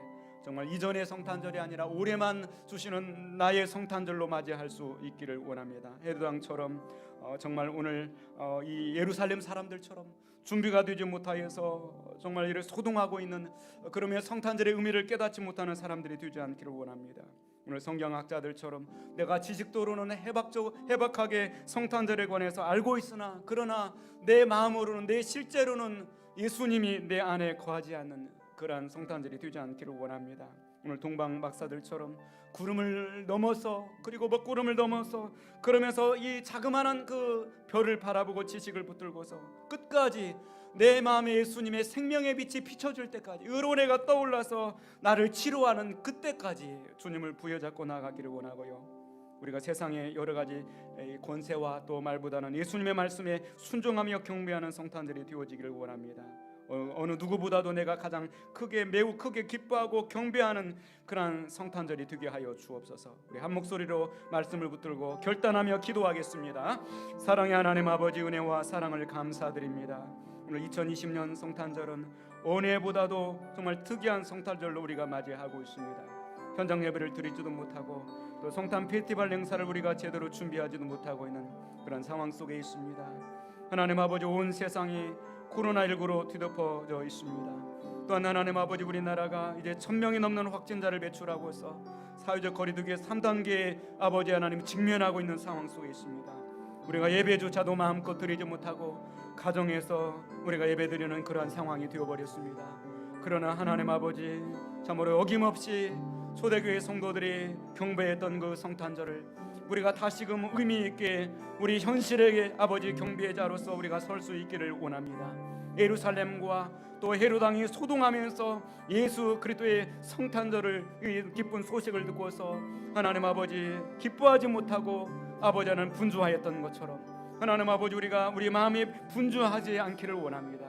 정말 이전의 성탄절이 아니라 올해만 주시는 나의 성탄절로 맞이할 수 있기를 원합니다. 헤로당처럼 정말 오늘 이 예루살렘 사람들처럼 준비가 되지 못하여서 정말 이를 소동하고 있는 그러면 성탄절의 의미를 깨닫지 못하는 사람들이 되지 않기를 원합니다. 오늘 성경학자들처럼 내가 지식도로는 해박하게 성탄절에 관해서 알고 있으나 그러나 내 마음으로는 내 실제로는 예수님이 내 안에 거하지 않는 그러한 성탄절이 되지 않기를 원합니다. 오늘 동방 박사들처럼 구름을 넘어서 그리고 먹구름을 넘어서 그러면서 이 자그마한 그 별을 바라보고 지식을 붙들고서 끝까지 내 마음에 예수님의 생명의 빛이 비춰질 때까지 의로운 해가 떠올라서 나를 치료하는 그때까지 주님을 부여잡고 나가기를 원하고요. 우리가 세상의 여러 가지 권세와 또 말보다는 예수님의 말씀에 순종하며 경배하는 성탄절이 되어지기를 원합니다. 어느 누구보다도 내가 가장 매우 크게 기뻐하고 경배하는 그러한 성탄절이 되게 하여 주옵소서. 우리 한 목소리로 말씀을 붙들고 결단하며 기도하겠습니다. 사랑의 하나님 아버지, 은혜와 사랑을 감사드립니다. 오늘 2020년 성탄절은 어느 해보다도 정말 특이한 성탄절로 우리가 맞이하고 있습니다. 현장 예배를 드리지도 못하고 또 성탄 페스티벌 행사를 우리가 제대로 준비하지도 못하고 있는 그런 상황 속에 있습니다. 하나님 아버지, 온 세상이 코로나19로 뒤덮어져 있습니다. 또한 하나님 아버지, 우리나라가 이제 1000명이 넘는 확진자를 배출하고서 사회적 거리두기의 3단계에 아버지 하나님 직면하고 있는 상황 속에 있습니다. 우리가 예배조차도 마음껏 드리지 못하고 가정에서 우리가 예배드리는 그러한 상황이 되어버렸습니다. 그러나 하나님 아버지, 참으로 어김없이 초대교회 성도들이 경배했던 그 성탄절을 우리가 다시금 의미 있게 우리 현실의 아버지 경배의 자로서 우리가 설 수 있기를 원합니다. 예루살렘과 또 헤로당이 소동하면서 예수 그리스도의 성탄절을 기쁜 소식을 듣고서 하나님 아버지 기뻐하지 못하고 아버지 하나님 분주하였던 것처럼 하나님 아버지, 우리가 우리 마음이 분주하지 않기를 원합니다.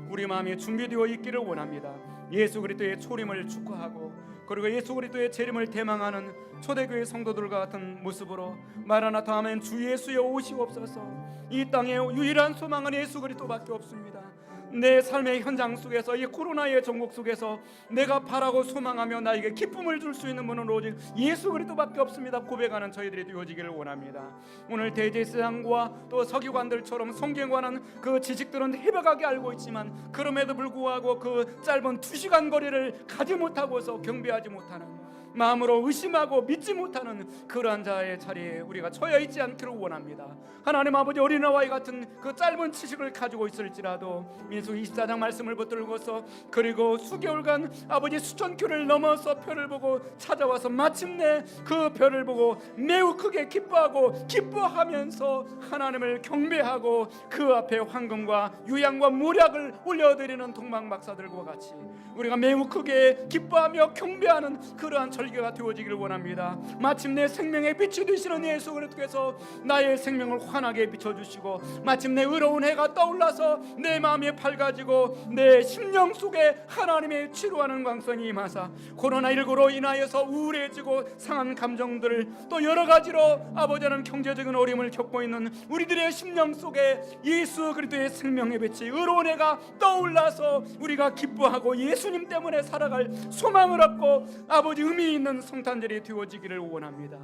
우리 마음이 준비되어 있기를 원합니다. 예수 그리스도의 초림을 축하하고 그리고 예수 그리스도의 재림을 대망하는 초대교회 성도들과 같은 모습으로 마라나타 아멘 주 예수여 오시옵소서. 이 땅의 유일한 소망은 예수 그리스도밖에 없습니다. 내 삶의 현장 속에서 이 코로나의 전국 속에서 내가 바라고 소망하며 나에게 기쁨을 줄 수 있는 분은 오직 예수 그리스도밖에 없습니다. 고백하는 저희들이 되어지기를 원합니다. 오늘 대제사장과 또 서기관들처럼 성경에 관한 그 지식들은 해박하게 알고 있지만 그럼에도 불구하고 그 짧은 2시간 거리를 가지 못하고서 경배하지 못하는 마음으로 의심하고 믿지 못하는 그러한 자의 자리에 우리가 처해 있지 않기를 원합니다. 하나님 아버지, 어린아이 같은 그 짧은 지식을 가지고 있을지라도 민수기 24장 말씀을 붙들고서 그리고 수개월간 아버지 수천 킬로를 넘어서 별을 보고 찾아와서 마침내 그 별을 보고 매우 크게 기뻐하면서 하나님을 경배하고 그 앞에 황금과 유향과 모략을 올려드리는 동방박사들과 같이 우리가 매우 크게 기뻐하며 경배하는 그러한 절기가 되어지기를 원합니다. 마침내 생명의 빛이 되시는 예수 그리스도께서 나의 생명을 환하게 비춰주시고 마침내 의로운 해가 떠올라서 내 마음이 밝아지고 내 심령 속에 하나님의 치료하는 광선이 임하사 코로나19로 인하여서 우울해지고 상한 감정들을 또 여러 가지로 아버지는 경제적인 어려움을 겪고 있는 우리들의 심령 속에 예수 그리스도의 생명의 빛이 의로운 해가 떠올라서 우리가 기뻐하고 예수님 때문에 살아갈 소망을 얻고 아버지 의미 있는 성탄절이 되어지기를 원합니다.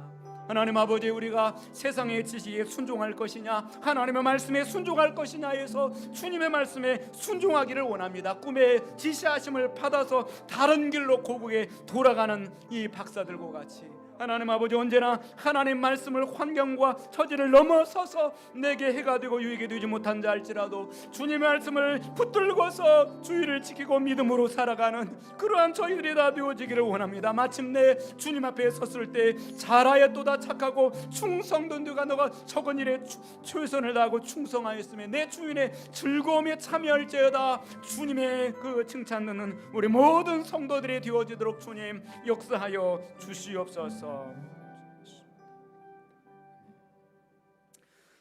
하나님 아버지, 우리가 세상의 지식에 순종할 것이냐 하나님의 말씀에 순종할 것이냐에서 주님의 말씀에 순종하기를 원합니다. 꿈의 지시하심을 받아서 다른 길로 고국에 돌아가는 이 박사들과 같이 하나님 아버지, 언제나 하나님 말씀을 환경과 처지를 넘어서서 내게 해가 되고 유익이 되지 못한 자 할지라도 주님의 말씀을 붙들고서 주의를 지키고 믿음으로 살아가는 그러한 저희들이 다 되어지기를 원합니다. 마침내 주님 앞에 섰을 때 잘하였도다 착하고 충성된 자가 너가 적은 일에 최선을 다하고 충성하였으며 내 주인의 즐거움에 참여할지어다. 주님의 그 칭찬 듣는 우리 모든 성도들이 되어지도록 주님 역사하여 주시옵소서.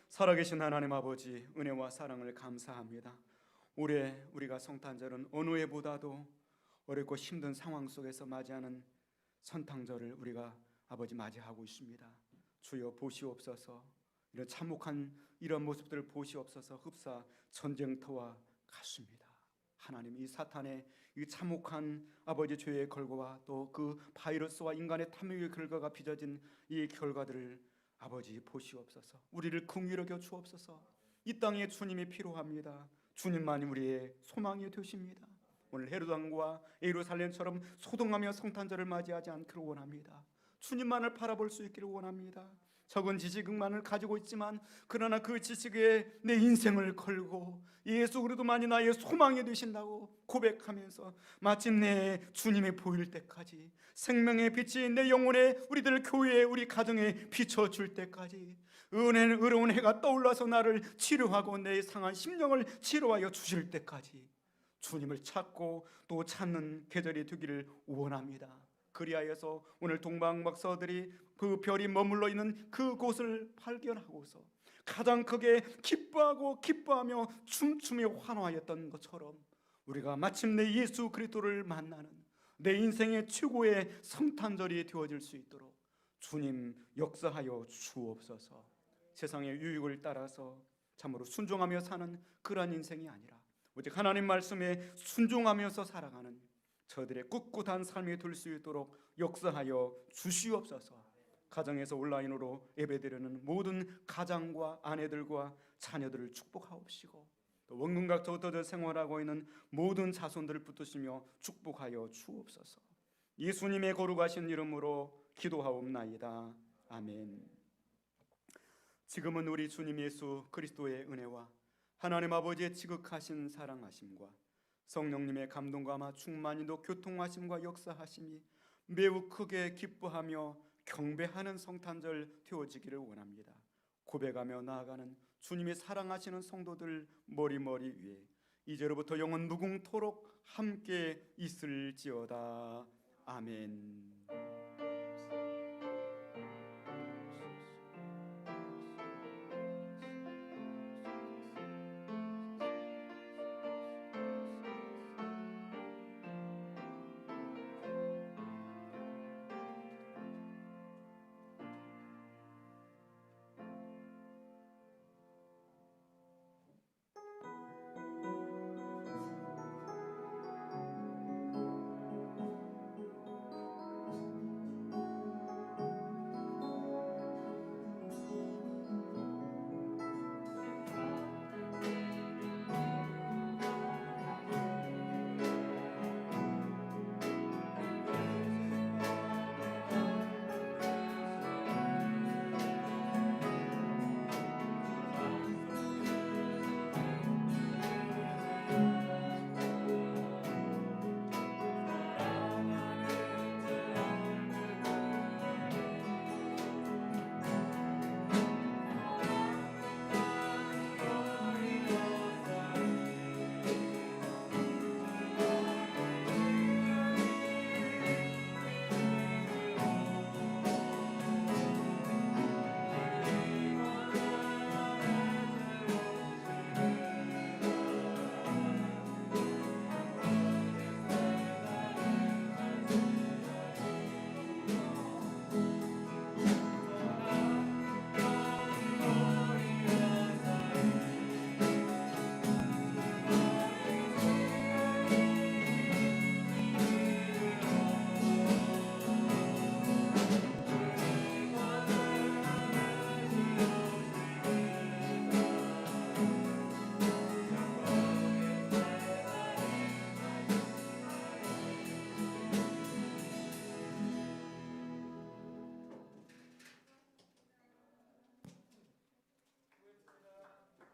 살아계신 하나님 아버지, 은혜와 사랑을 감사합니다. 올해 우리가 성탄절은 어느 해보다도 어렵고 힘든 상황 속에서 맞이하는 선탕절을 우리가 아버지 맞이하고 있습니다. 주여 보시옵소서. 이런 참혹한 이런 모습들을 보시옵소서. 흡사 전쟁터와 같습니다. 하나님, 이 사탄의 이 참혹한 아버지 죄의 결과와 또 그 바이러스와 인간의 탐욕의 결과가 빚어진 이 결과들을 아버지 보시옵소서. 우리를 긍휼히 여겨 주옵소서. 이 땅에 주님이 필요합니다. 주님만이 우리의 소망이 되십니다. 오늘 헤로당과 예루살렘처럼 소동하며 성탄절을 맞이하지 않기를 원합니다. 주님만을 바라볼 수 있기를 원합니다. 적은 지식만을 가지고 있지만 그러나 그 지식에 내 인생을 걸고 예수 그리스도만이 나의 소망이 되신다고 고백하면서 마침내 주님이 보일 때까지 생명의 빛이 내 영혼에 우리들 교회에 우리 가정에 비춰줄 때까지 의로운 해가 떠올라서 나를 치료하고 내 상한 심령을 치료하여 주실 때까지 주님을 찾고 또 찾는 계절이 되기를 원합니다. 그리하여서 오늘 동방박사들이 그 별이 머물러 있는 그곳을 발견하고서 가장 크게 기뻐하며 춤추며 환호하였던 것처럼 우리가 마침내 예수 그리스도를 만나는 내 인생의 최고의 성탄절이 되어질 수 있도록 주님 역사하여 주옵소서. 세상의 유익을 따라서 참으로 순종하며 사는 그러한 인생이 아니라 오직 하나님 말씀에 순종하면서 살아가는 저들의 꿋꿋한 삶이 될 수 있도록 역사하여 주시옵소서. 가정에서 온라인으로 예배드리는 모든 가장과 아내들과 자녀들을 축복하옵시고 또 원근각 저터들 생활하고 있는 모든 자손들을 붙드시며 축복하여 주옵소서. 예수님의 거룩하신 이름으로 기도하옵나이다. 아멘. 지금은 우리 주님 예수 그리스도의 은혜와 하나님 아버지의 지극하신 사랑하심과 성령님의 감동과 아마 충만히도 교통하심과 역사하심이 매우 크게 기뻐하며 경배하는 성탄절 되어지기를 원합니다. 고백하며 나아가는 주님이 사랑하시는 성도들 머리머리 위에 이제로부터 영원 무궁토록 함께 있을지어다. 아멘.